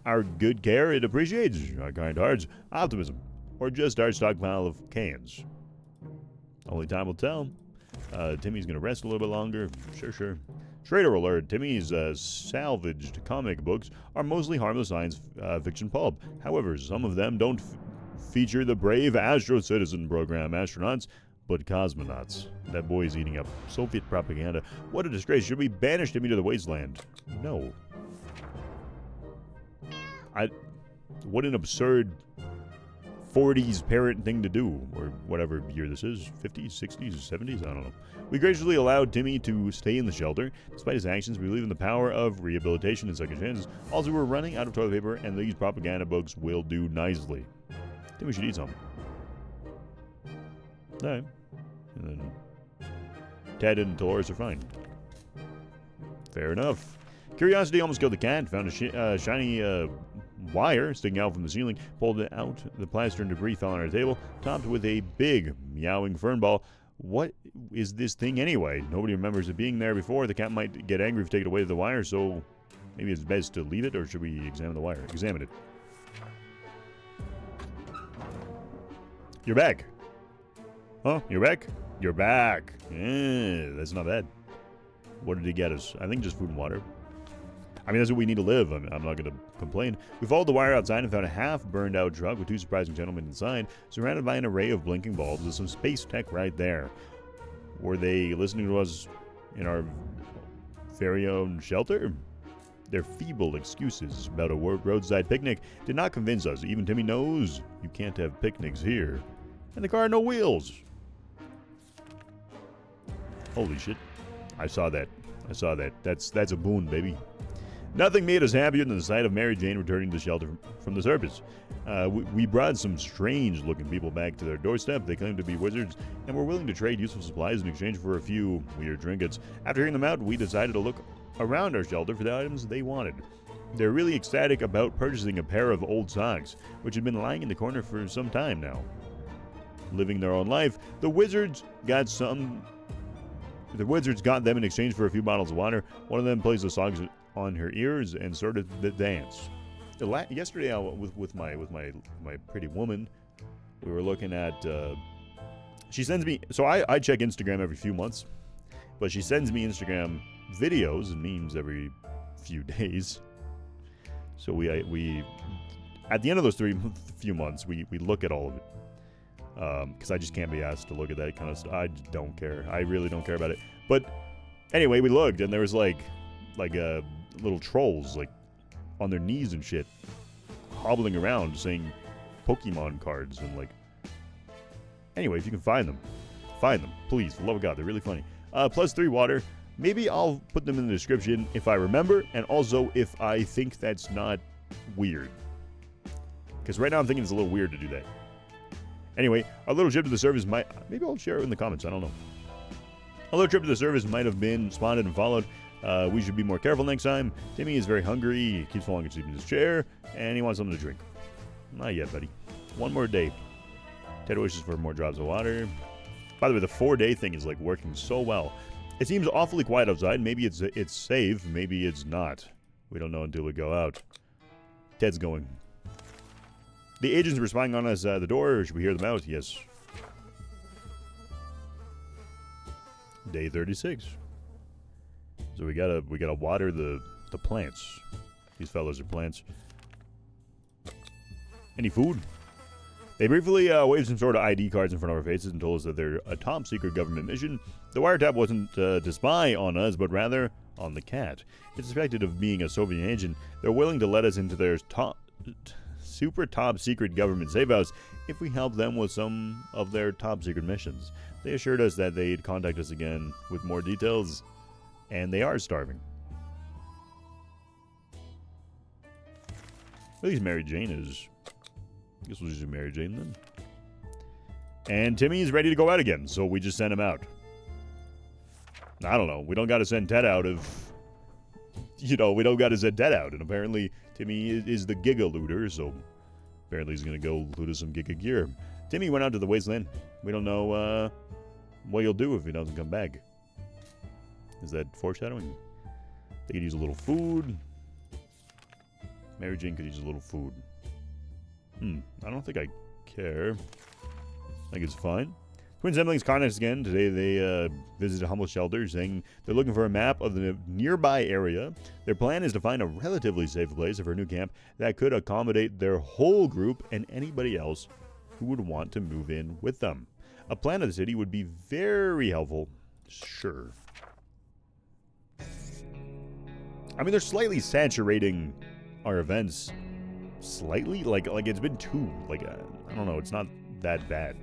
our good care it appreciates? Our kind hearts? Optimism? Or just our stockpile of cans? Only time will tell. Timmy's going to rest a little bit longer. Sure. Trader alert. Timmy's salvaged comic books are mostly harmless science fiction pulp. However, some of them don't feature the brave Astro Citizen program astronauts, but cosmonauts. That boy is eating up Soviet propaganda. What a disgrace. Should we banish Timmy to the wasteland? No. What an absurd 40s parent thing to do, or whatever year this is, 50s, 60s, 70s, I don't know. We graciously allowed Timmy to stay in the shelter. Despite his actions, we believe in the power of rehabilitation and second chances. Also, we're running out of toilet paper, and these propaganda books will do nicely. I think we should eat some. Alright. And then Ted and Dolores are fine. Fair enough. Curiosity almost killed the cat. Found a shiny wire sticking out from the ceiling. Pulled it out. The plaster and debris fell on our table, topped with a big meowing fern ball. What is this thing anyway? Nobody remembers it being there before. The cat might get angry if we take it away to the wire, so maybe it's best to leave it, or should we examine the wire? Examine it. You're back. Huh? You're back? You're back. Yeah, that's not bad. What did he get us? I think just food and water. I mean, that's what we need to live. I'm not going to complain. We followed the wire outside and found a half-burned-out truck with two surprising gentlemen inside, surrounded by an array of blinking bulbs with some space tech right there. Were they listening to us in our very own shelter? Their feeble excuses about a roadside picnic did not convince us. Even Timmy knows you can't have picnics here. And the car had no wheels. Holy shit. I saw that. That's a boon, baby. Nothing made us happier than the sight of Mary Jane returning to the shelter from the surface. We brought some strange-looking people back to their doorstep. They claimed to be wizards and were willing to trade useful supplies in exchange for a few weird trinkets. After hearing them out, we decided to look around our shelter for the items they wanted. They're really ecstatic about purchasing a pair of old socks, which had been lying in the corner for some time now. Living their own life, the wizards got them in exchange for a few bottles of water. One of them placed the socks on her ears and started the dance. Yesterday, with my pretty woman, we were looking at. She sends me. So I check Instagram every few months, but she sends me Instagram videos and memes every few days. So we at the end of those few months, we look at all of it. Because I just can't be asked to look at that kind of stuff. I don't care. I really don't care about it. But anyway, we looked, and there was like little trolls like on their knees and shit, hobbling around saying Pokemon cards and like. Anyway, if you can find them, please, for the love of God. They're really funny. +3 water. Maybe I'll put them in the description if I remember, and also if I think that's not weird. Because right now I'm thinking it's a little weird to do that. Anyway, our little trip to the service maybe I'll share it in the comments, I don't know. Our little trip to the service might have been spotted and followed. We should be more careful next time. Timmy is very hungry, he keeps falling asleep in his chair, and he wants something to drink. Not yet, buddy. One more day. Ted wishes for more drops of water. By the way, the 4-day thing is like working so well. It seems awfully quiet outside. Maybe it's safe, maybe it's not. We don't know until we go out. Ted's going. The agents were spying on us at the door. Should we hear them out? Yes. Day 36. So we gotta water the plants. These fellas are plants. Any food? They briefly waved some sort of ID cards in front of our faces and told us that they're a top secret government mission. The wiretap wasn't to spy on us, but rather on the cat. It's suspected of being a Soviet agent. They're willing to let us into their super top secret government safe house if we help them with some of their top secret missions. They assured us that they'd contact us again with more details, and they are starving. At least Mary Jane is. I guess we'll just do Mary Jane then. And Timmy is ready to go out again, so we just sent him out. I don't know. We don't got to send Ted out if... we don't got to send Ted out. And apparently Timmy is the Giga looter, so apparently he's going to go loot us some Giga gear. Timmy went out to the wasteland. We don't know what he'll do if he doesn't come back. Is that foreshadowing? They could use a little food. Mary Jane could use a little food. I don't think I care. I think it's fine. Twin siblings contact us again. Today they visited a humble shelter, saying they're looking for a map of the nearby area. Their plan is to find a relatively safe place for a new camp that could accommodate their whole group and anybody else who would want to move in with them. A plan of the city would be very helpful. Sure. I mean, they're slightly saturating our events. Slightly? Like it's been two. Like, I don't know. It's not that bad.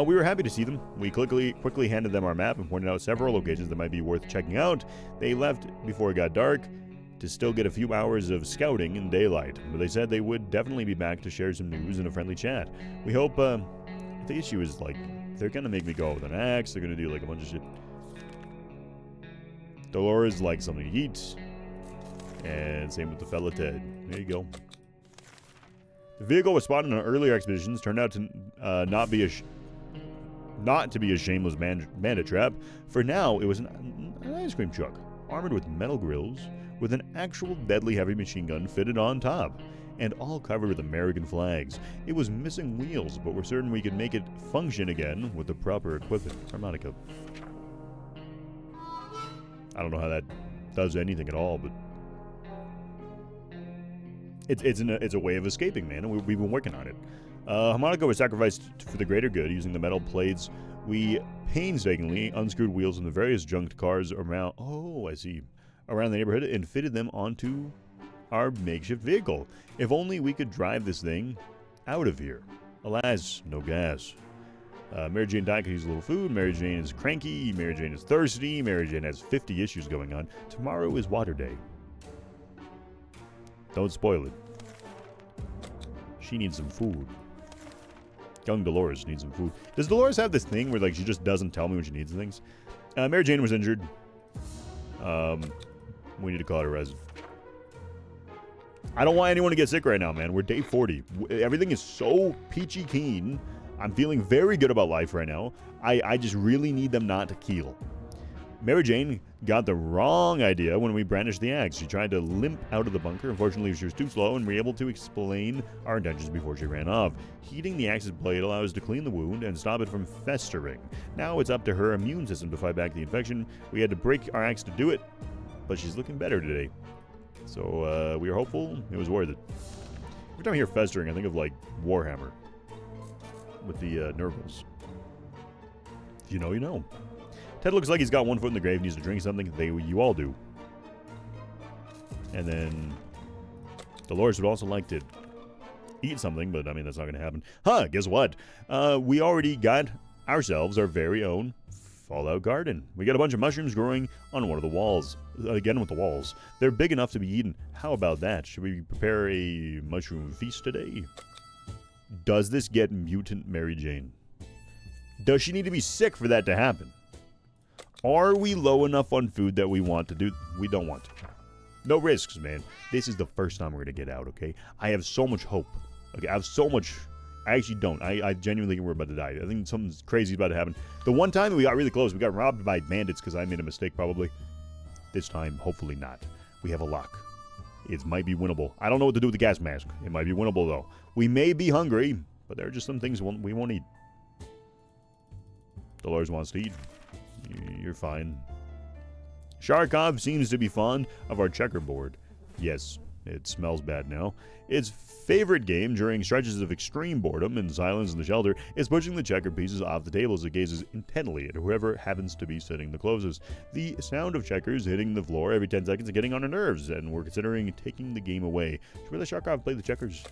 We were happy to see them. We quickly handed them our map and pointed out several locations that might be worth checking out. They left before it got dark to still get a few hours of scouting in daylight, but they said they would definitely be back to share some news and a friendly chat. We hope, the issue is, like, they're gonna make me go with an axe, they're gonna do, like, a bunch of shit. Dolores likes something to eat, and same with the fella Ted. There you go. The vehicle was spotted on earlier expeditions turned out to not to be a shameless bandit trap. For now, it was an ice cream truck, armored with metal grills, with an actual deadly heavy machine gun fitted on top, and all covered with American flags. It was missing wheels, but we're certain we could make it function again with the proper equipment. Harmonica. I don't know how that does anything at all, but it's a way of escaping, man, and we've been working on it. Harmonica was sacrificed for the greater good using the metal plates. We painstakingly unscrewed wheels from the various junked cars around. Oh, I see. Around the neighborhood and fitted them onto our makeshift vehicle. If only we could drive this thing out of here. Alas, no gas. Mary Jane died could use a little food. Mary Jane is cranky. Mary Jane is thirsty. Mary Jane has 50 issues going on. Tomorrow is water day. Don't spoil it. She needs some food. Young Dolores needs some food. Does Dolores have this thing where, like, she just doesn't tell me when she needs things? Mary Jane was injured. We need to call it a res. I don't want anyone to get sick right now, man. We're day 40. Everything is so peachy keen. I'm feeling very good about life right now. I just really need them not to keel. Mary Jane got the wrong idea when we brandished the axe. She tried to limp out of the bunker. Unfortunately, she was too slow, and we were able to explain our intentions before she ran off. Heating the axe's blade allows us to clean the wound and stop it from festering. Now it's up to her immune system to fight back the infection. We had to break our axe to do it, but she's looking better today. So, we are hopeful it was worth it. Every time I hear festering, I think of, like, Warhammer with the Nurgles. If you know, you know. Ted looks like he's got one foot in the grave and needs to drink something. You all do. And then Dolores would also like to eat something, but I mean, that's not going to happen. Huh, guess what? We already got ourselves our very own Fallout garden. We got a bunch of mushrooms growing on one of the walls. Again with the walls. They're big enough to be eaten. How about that? Should we prepare a mushroom feast today? Does this get mutant Mary Jane? Does she need to be sick for that to happen? Are we low enough on food that we want to do? We don't want to. No risks, man. This is the first time we're going to get out, okay? I have so much hope. Okay, I have so much... I actually don't. I genuinely think we're about to die. I think something crazy is about to happen. The one time that we got really close, we got robbed by bandits because I made a mistake, probably. This time, hopefully not. We have a lock. It might be winnable. I don't know what to do with the gas mask. It might be winnable, though. We may be hungry, but there are just some things we won't eat. Dolores wants to eat. You're fine. Sharkov seems to be fond of our checkerboard. Yes, it smells bad now. Its favorite game during stretches of extreme boredom and silence in the shelter is pushing the checker pieces off the table as it gazes intently at whoever happens to be sitting the closest. The sound of checkers hitting the floor every 10 seconds is getting on our nerves, and we're considering taking the game away. Should we let Sharkov play the checkers?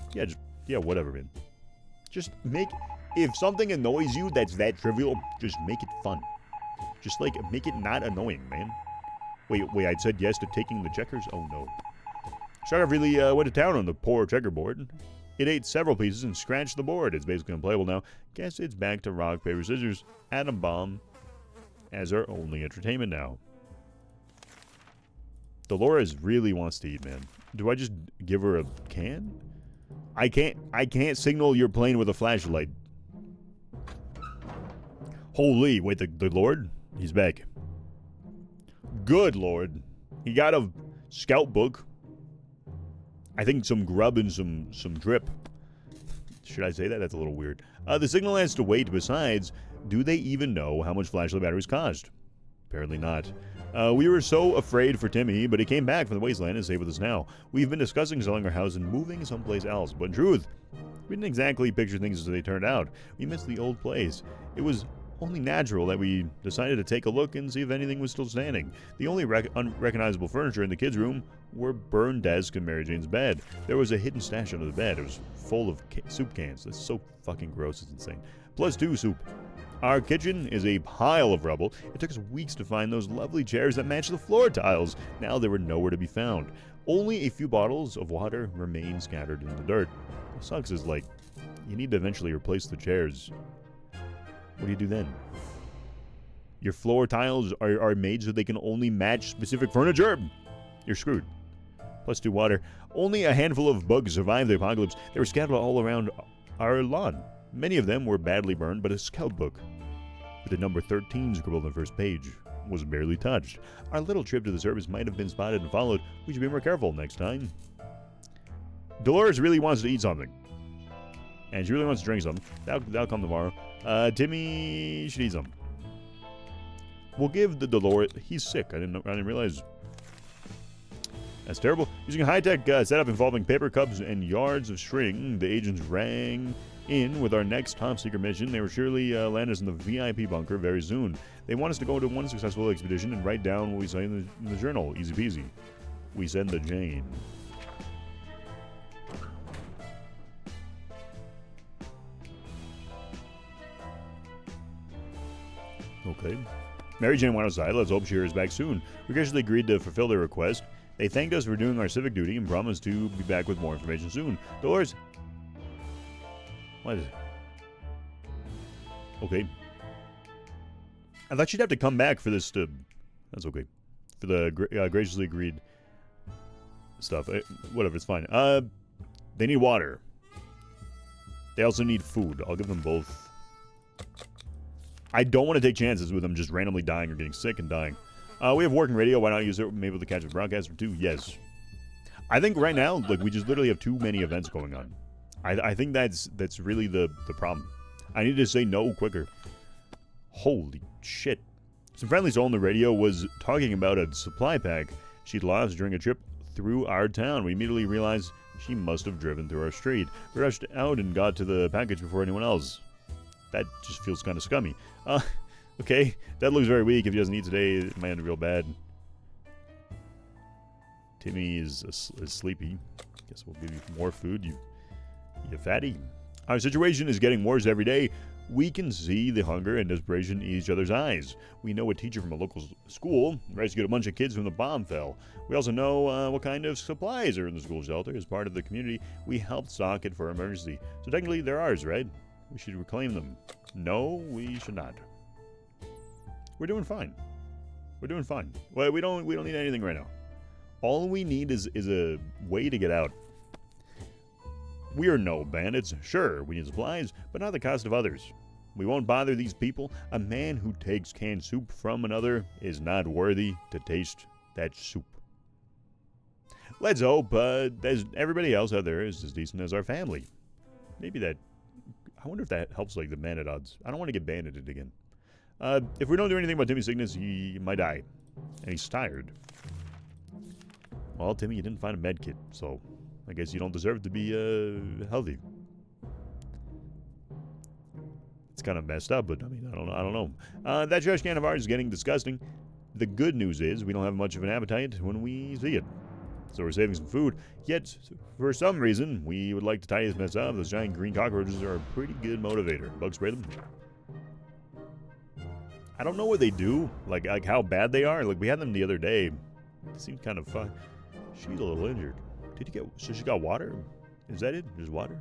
Yeah, whatever, man. Just make... If something annoys you that's that trivial, just make it fun. Just, like, make it not annoying, man. Wait, I said yes to taking the checkers? Oh, no. Sharkov really went to town on the poor checkerboard. It ate several pieces and scratched the board. It's basically unplayable now. Guess it's back to rock, paper, scissors, atom bomb as our only entertainment now. Dolores really wants to eat, man. Do I just give her a can? I can't signal your plane with a flashlight. Holy, wait, the Lord? He's back. Good Lord. He got a scout book. I think some grub and some drip. Should I say that? That's a little weird. The signal has to wait. Besides, do they even know how much flashlight batteries cost? Apparently not. We were so afraid for Timmy, but he came back from the wasteland and is safe with us now. We've been discussing selling our house and moving someplace else, but in truth, we didn't exactly picture things as they turned out. We missed the old place. It was only natural that we decided to take a look and see if anything was still standing. The only unrecognizable furniture in the kids' room were burned desks and Mary Jane's bed. There was a hidden stash under the bed. It was full of soup cans. That's so fucking gross, it's insane. Plus 2 soup. Our kitchen is a pile of rubble. It took us weeks to find those lovely chairs that match the floor tiles. Now they were nowhere to be found. Only a few bottles of water remain scattered in the dirt. What sucks is, like, you need to eventually replace the chairs. What do you do then? Your floor tiles are made so they can only match specific furniture. You're screwed. Plus 2 water. Only a handful of bugs survived the apocalypse. They were scattered all around our lawn. Many of them were badly burned, but a scout book with the number 13 scribbled on the first page was barely touched. Our little trip to the service might have been spotted and followed. We should be more careful next time. Dolores really wants to eat something. And she really wants to drink something. That'll come tomorrow. Timmy should eat something. We'll give the Dolores... He's sick. I didn't realize... That's terrible. Using a high-tech setup involving paper cups and yards of string, the agents rang in with our next top-secret mission. They will surely land us in the VIP bunker very soon. They want us to go into one successful expedition and write down what we say in the journal. Easy peasy. We send the Jane. Okay. Mary Jane went outside. Let's hope she hears back soon. We graciously agreed to fulfill their request. They thanked us for doing our civic duty and promised to be back with more information soon. Dolores... What? Okay. I thought she'd have to come back for this to... That's okay. For the graciously agreed stuff. Whatever, it's fine. They need water. They also need food. I'll give them both. I don't want to take chances with them just randomly dying or getting sick and dying. We have working radio. Why not use it? Maybe to catch a broadcast for 2? Yes. I think right now, like, we just literally have too many events going on. I think that's really the problem. I need to say no quicker. Holy shit. Some friendly soul on the radio was talking about a supply pack she'd lost during a trip through our town. We immediately realized she must have driven through our street. We rushed out and got to the package before anyone else. That just feels kind of scummy. Okay. That looks very weak. If he doesn't eat today, it might end real bad. Timmy is sleepy. Guess we'll give you more food, you fatty. Our situation is getting worse every day. We can see the hunger and desperation in each other's eyes. We know a teacher from a local school rescued a bunch of kids when the bomb fell. We also know what kind of supplies are in the school shelter. As part of the community, we helped stock it for emergency. So technically, they're ours, right? We should reclaim them. No, we should not. We're doing fine. We're doing fine. Well, we don't need anything right now. All we need is a way to get out. We are no bandits. Sure, we need supplies, but not at the cost of others. We won't bother these people. A man who takes canned soup from another is not worthy to taste that soup. Let's hope everybody else out there is as decent as our family. Maybe that... I wonder if that helps, like, the bandit odds. I don't want to get bandited again. If we don't do anything about Timmy's sickness, he might die. And he's tired. Well, Timmy, you didn't find a med kit, so... I guess you don't deserve to be, healthy. It's kind of messed up, but, I mean, I don't know. That trash can of ours is getting disgusting. The good news is we don't have much of an appetite when we see it. So we're saving some food. Yet, for some reason, we would like to tie this mess up. Those giant green cockroaches are a pretty good motivator. Bug spray them. I don't know what they do. Like how bad they are. Like, we had them the other day. It seemed kind of fun. She's a little injured. Did you get... So she got water? Is that it? Just water?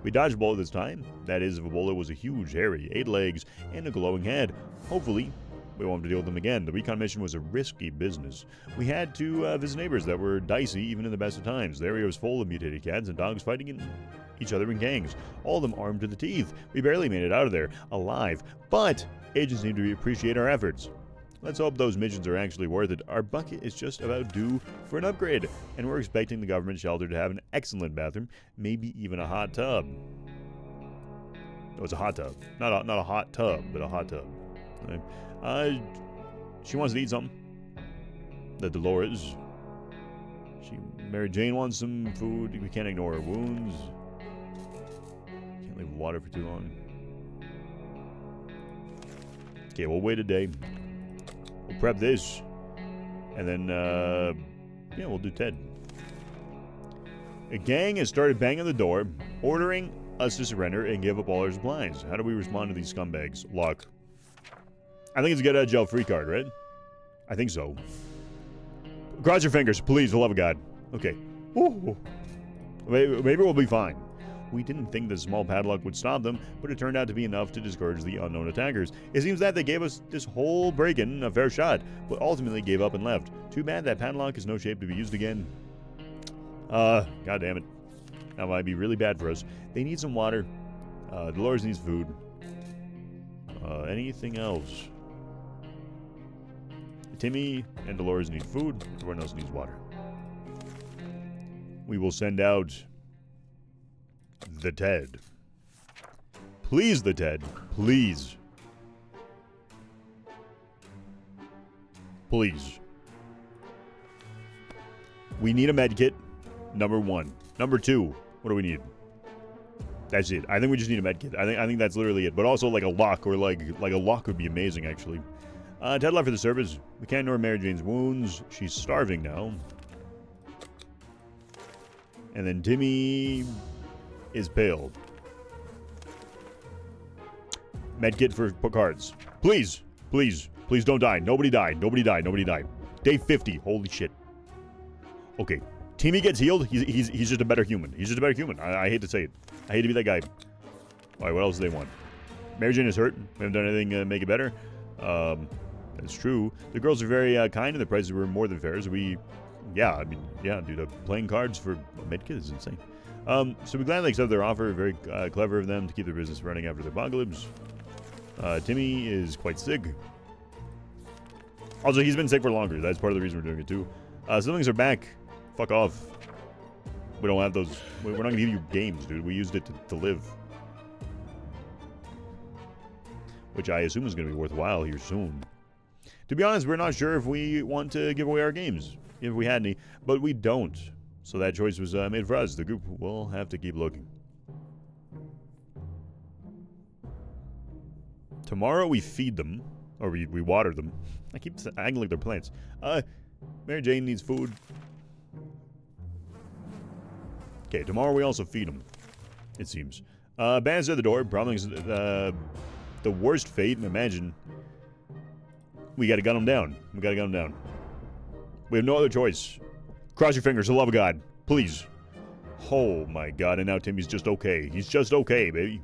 We dodged a bullet this time. That is, if a bullet was a huge, hairy, 8 legs, and a glowing head. Hopefully, we won't have to deal with them again. The recon mission was a risky business. We had to visit neighbors that were dicey, even in the best of times. The area was full of mutated cats and dogs fighting each other in gangs. All of them armed to the teeth. We barely made it out of there, alive. But agents seem to appreciate our efforts. Let's hope those missions are actually worth it. Our bucket is just about due for an upgrade, and we're expecting the government shelter to have an excellent bathroom, maybe even a hot tub. No, it's a hot tub. Not a hot tub, but a hot tub. She wants to eat something. The Dolores. Mary Jane wants some food. We can't ignore her wounds. Can't leave water for too long. Okay, we'll wait a day. We'll prep this. And then, yeah, we'll do Ted. A gang has started banging the door, ordering us to surrender and give up all our supplies. How do we respond to these scumbags? Lock. I think it's a get out of jail free card, right? I think so. Cross your fingers, please, for the love of God. Okay. Ooh. Maybe we'll be fine. We didn't think the small padlock would stop them, but it turned out to be enough to discourage the unknown attackers. It seems that they gave us this whole break-in a fair shot, but ultimately gave up and left. Too bad that padlock is no shape to be used again. God damn it. That might be really bad for us. They need some water. Dolores needs food. Anything else? Timmy and Dolores need food. Everyone else needs water. We will send out the Ted. Please, the Ted. Please. Please. We need a med kit. Number 1. Number 2. What do we need? That's it. I think we just need a med kit. I think that's literally it. But also like a lock, or like a lock would be amazing actually. Ted left for the service. We can't ignore Mary Jane's wounds. She's starving now. And then Timmy is pale. Medkit for cards. Please, please, please don't die. Nobody died. Nobody died. Nobody died. Day 50. Holy shit. Okay. Timmy gets healed. He's just a better human. He's just a better human. I hate to say it. I hate to be that guy. All right, what else do they want? Mary Jane is hurt. We haven't done anything to make it better. That's true. The girls are very kind, and the prices were more than fair. So yeah, dude, playing cards for a medkit is insane. So we gladly accept their offer. Very clever of them to keep their business running after the apocalypse. Timmy is quite sick. Also, he's been sick for longer. That's part of the reason we're doing it too. Siblings are back. Fuck off. We don't have those. We're not gonna give you games, dude. We used it to live. Which I assume is gonna be worthwhile here soon. To be honest, we're not sure if we want to give away our games, if we had any, but we don't. So that choice was made for us. The group will have to keep looking. Tomorrow we feed them, or we water them. I keep acting like they're plants. Mary Jane needs food. Okay, tomorrow we also feed them, it seems. Bandits at the door, promising the worst fate. Imagine. We gotta gun them down. We gotta gun them down. We have no other choice. Cross your fingers, for the love of God. Please. Oh my God, and now Timmy's just okay. He's just okay, baby.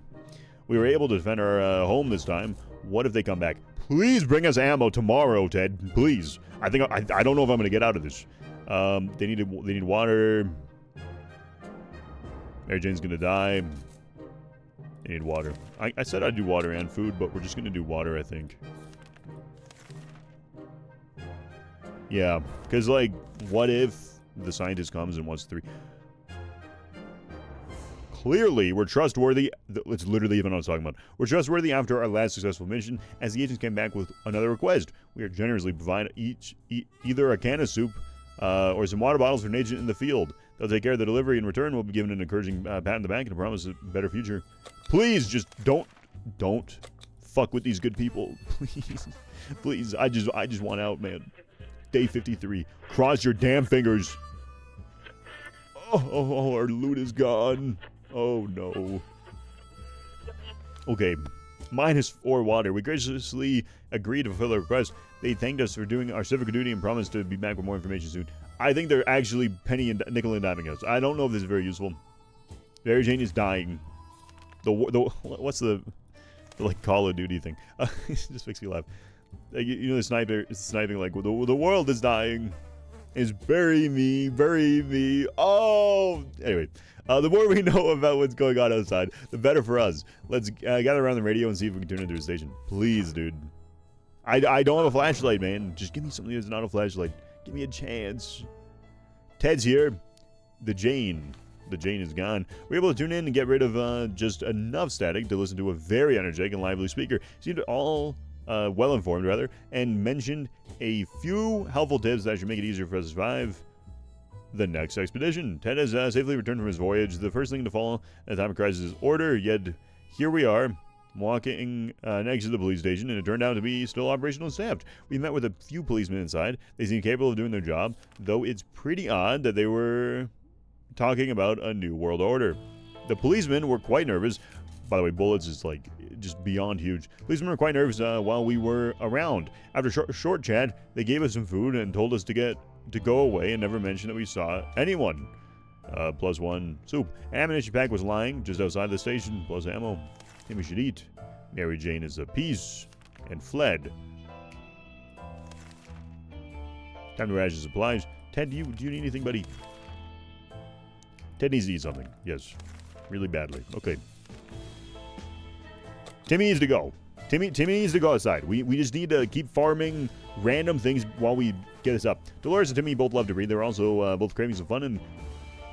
We were able to defend our home this time. What if they come back? Please bring us ammo tomorrow, Ted. Please. I don't know if I'm gonna get out of this. They need water. Mary Jane's gonna die. They need water. I said I'd do water and food, but we're just gonna do water, I think. Yeah, because, like, what if the scientist comes and wants 3? Clearly, we're trustworthy. It's literally even what I was talking about. We're trustworthy after our last successful mission, as the agents came back with another request. We are generously providing either a can of soup or some water bottles for an agent in the field. They'll take care of the delivery. In return, we'll be given an encouraging pat in the back and a promise of a better future. Please, just don't fuck with these good people. Please. Please, I just want out, man. Day 53. Cross your damn fingers. Oh, our loot is gone. Oh, no. Okay. -4 water. We graciously agreed to fulfill their request. They thanked us for doing our civic duty and promised to be back with more information soon. I think they're actually penny and nickel and diming us. I don't know if this is very useful. Mary Jane is dying. What's the like Call of Duty thing? It just makes me laugh. You know, the sniper is sniping like, the world is dying. Is bury me. Oh! Anyway, the more we know about what's going on outside, the better for us. Let's gather around the radio and see if we can tune into a station. Please, dude. I don't have a flashlight, man. Just give me something that's not a flashlight. Give me a chance. Ted's here. The Jane is gone. We're able to tune in and get rid of just enough static to listen to a very energetic and lively speaker. Seemed all well-informed rather, and mentioned a few helpful tips that should make it easier for us to survive the next expedition. Ted has safely returned from his voyage. The first thing to fall at the time of crisis is order, yet here we are, walking next to the police station, and it turned out to be still operational and staffed. We met with a few policemen inside. They seemed capable of doing their job, though it's pretty odd that they were talking about a new world order. The policemen were quite nervous. By the way, bullets is like just beyond huge. Policemen were quite nervous while we were around. After a short chat, they gave us some food and told us to go away and never mention that we saw anyone. +1 soup. Ammunition pack was lying just outside the station, plus ammo. Timmy should eat. Mary Jane is at peace and fled. Time to ration supplies. Ted, do you need anything, buddy? Ted needs to eat something. Yes. Really badly. Okay. Timmy needs to go. Timmy needs to go outside. We just need to keep farming random things while we get this up. Dolores and Timmy both love to read. They're also both craving some fun and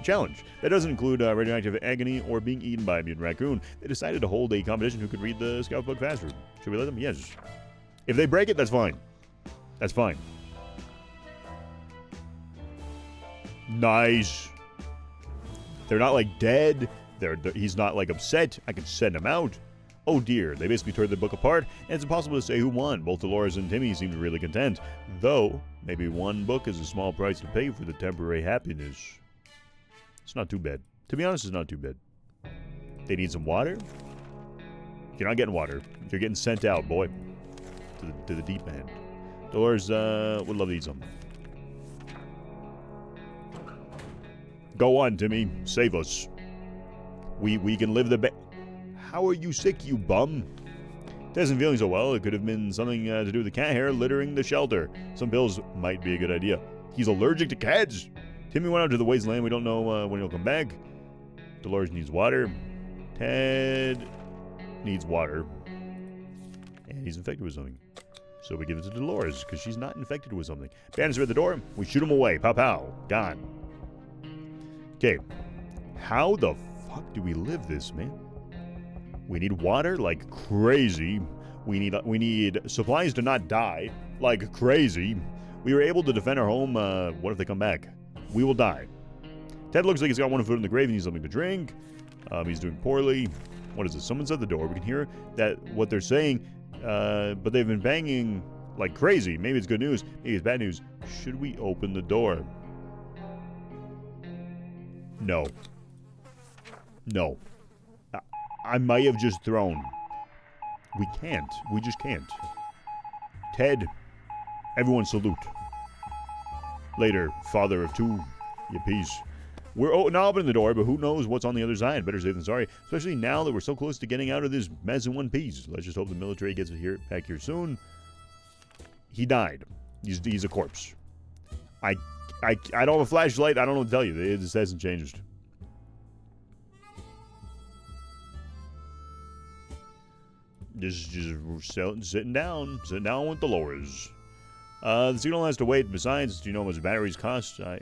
challenge. That doesn't include radioactive agony or being eaten by a mutant raccoon. They decided to hold a competition who could read the scout book faster. Should we let them? Yes. If they break it, that's fine. That's fine. Nice. They're not like dead. He's not like upset. I can send him out. Oh dear, they basically tore the book apart, and it's impossible to say who won. Both Dolores and Timmy seemed really content, though maybe one book is a small price to pay for the temporary happiness. It's not too bad. To be honest, it's not too bad. They need some water? You're not getting water. You're getting sent out, boy. To the deep end. Dolores would love to eat some. Go on, Timmy. Save us. We can live the How are you sick, you bum? Ted isn't feeling so well. It could have been something to do with the cat hair littering the shelter. Some pills might be a good idea. He's allergic to cats. Timmy went out to the wasteland. We don't know when he'll come back. Dolores needs water. Ted needs water. And he's infected with something. So we give it to Dolores because she's not infected with something. Bandits are at the door. We shoot him away. Pow pow. Gone. Okay. How the fuck do we live this, man? We need water like crazy. We need supplies to not die like crazy. We were able to defend our home. What if they come back? We will die. Ted looks like he's got one foot in the grave. He needs something to drink. He's doing poorly. What is this? Someone's at the door. We can hear that what they're saying, but they've been banging like crazy. Maybe it's good news. Maybe it's bad news. Should we open the door? No. No. I might have just thrown. We can't. We just can't. Ted, everyone salute. Later, father of two, you peace. We're not opening the door, but who knows what's on the other side. Better safe than sorry, especially now that we're so close to getting out of this mess in one piece. Let's just hope the military gets it back here soon. He died. He's a corpse. I don't have a flashlight. I don't know what to tell you. It just hasn't changed. Just sitting down with Dolores. The signal has to wait. Besides, do you know how much batteries cost? I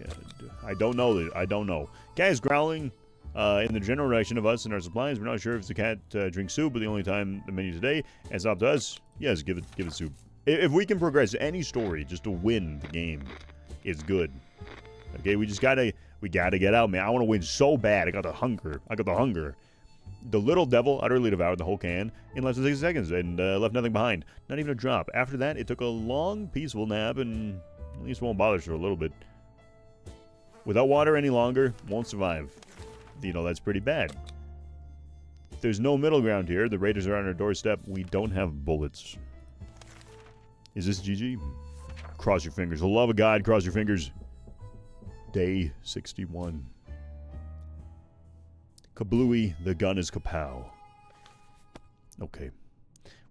don't know. I don't know. Cat is growling in the general direction of us and our supplies. We're not sure if the cat drinks soup, but the only time the menu today, and it's up to us. Yes, give it soup. If we can progress any story just to win the game, it's good. Okay, we gotta get out, man. I want to win so bad. I got the hunger. The little devil utterly devoured the whole can in less than 60 seconds and left nothing behind. Not even a drop. After that, it took a long, peaceful nap and at least won't bother us for a little bit. Without water any longer, won't survive. You know, that's pretty bad. There's no middle ground here. The raiders are on our doorstep. We don't have bullets. Is this GG? Cross your fingers. For the love of God, cross your fingers. Day 61. Kablooey, the gun is kapow. Okay.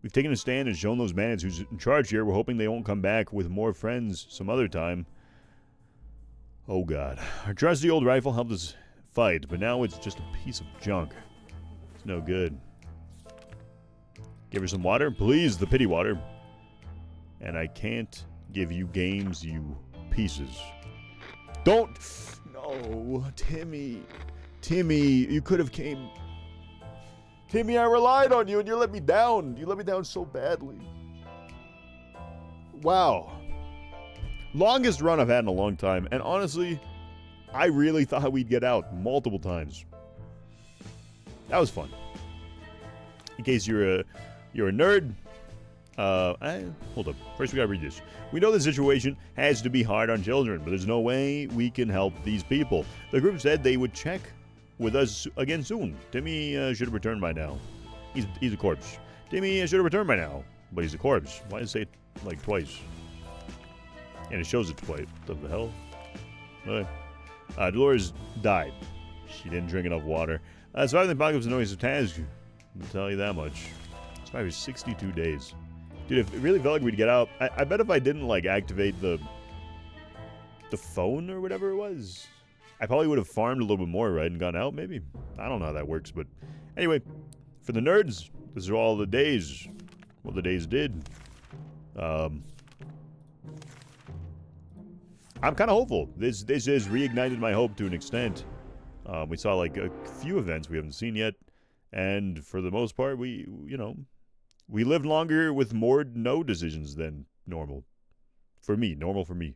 We've taken a stand and shown those bandits who's in charge here. We're hoping they won't come back with more friends some other time. Oh God. Our trusty old rifle helped us fight, but now it's just a piece of junk. It's no good. Give her some water? Please, the pity water. And I can't give you games, you pieces. Don't! No, Timmy, you could have came. Timmy, I relied on you and you let me down. You let me down so badly. wow. Longest run I've had in a long time. And honestly, I really thought we'd get out multiple times. That was fun. In case you're a nerd, hold up. First, we gotta read this. We know the situation has to be hard on children, but there's no way we can help these people. The group said they would check with us again soon. Timmy should have returned by now. He's a corpse. Timmy should have returned by now, but he's a corpse. Why does it say it like twice? And it shows it twice. What the hell? Dolores died. She didn't drink enough water. Surviving the apocalypse is no easy task. I'll tell you that much. Survived for 62 days. Dude, if it really felt like we'd get out, I bet if I didn't, like, activate the phone or whatever it was, I probably would have farmed a little bit more, right, and gone out, maybe? I don't know how that works, but anyway, for the nerds, these are all the days, what the days did. I'm kind of hopeful. This has reignited my hope to an extent. We saw, like, a few events we haven't seen yet, and for the most part, we lived longer with more no decisions than normal. For me, normal for me.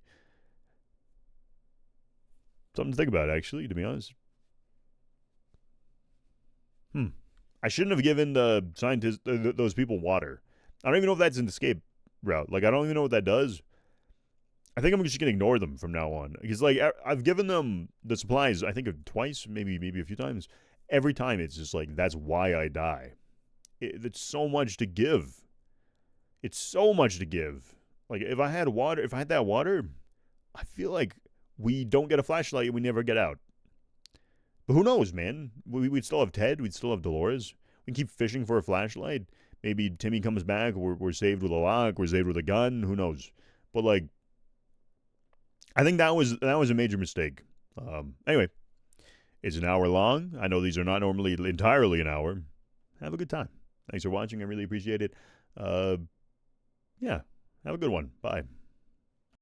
Something to think about, actually, to be honest. I shouldn't have given the scientists, those people, water. I don't even know if that's an escape route. Like, I don't even know what that does. I think I'm just going to ignore them from now on. Because, like, I've given them the supplies, I think, twice, maybe a few times. Every time, it's just like, that's why I die. It's so much to give. It's so much to give. Like, if I had that water, I feel like we don't get a flashlight and we never get out. But who knows, man? We'd still have Ted. We'd still have Dolores. We can keep fishing for a flashlight. Maybe Timmy comes back. We're saved with a lock. We're saved with a gun. Who knows? But, like, I think that was a major mistake. Anyway, it's an hour long. I know these are not normally entirely an hour. Have a good time. Thanks for watching. I really appreciate it. Yeah, have a good one. Bye.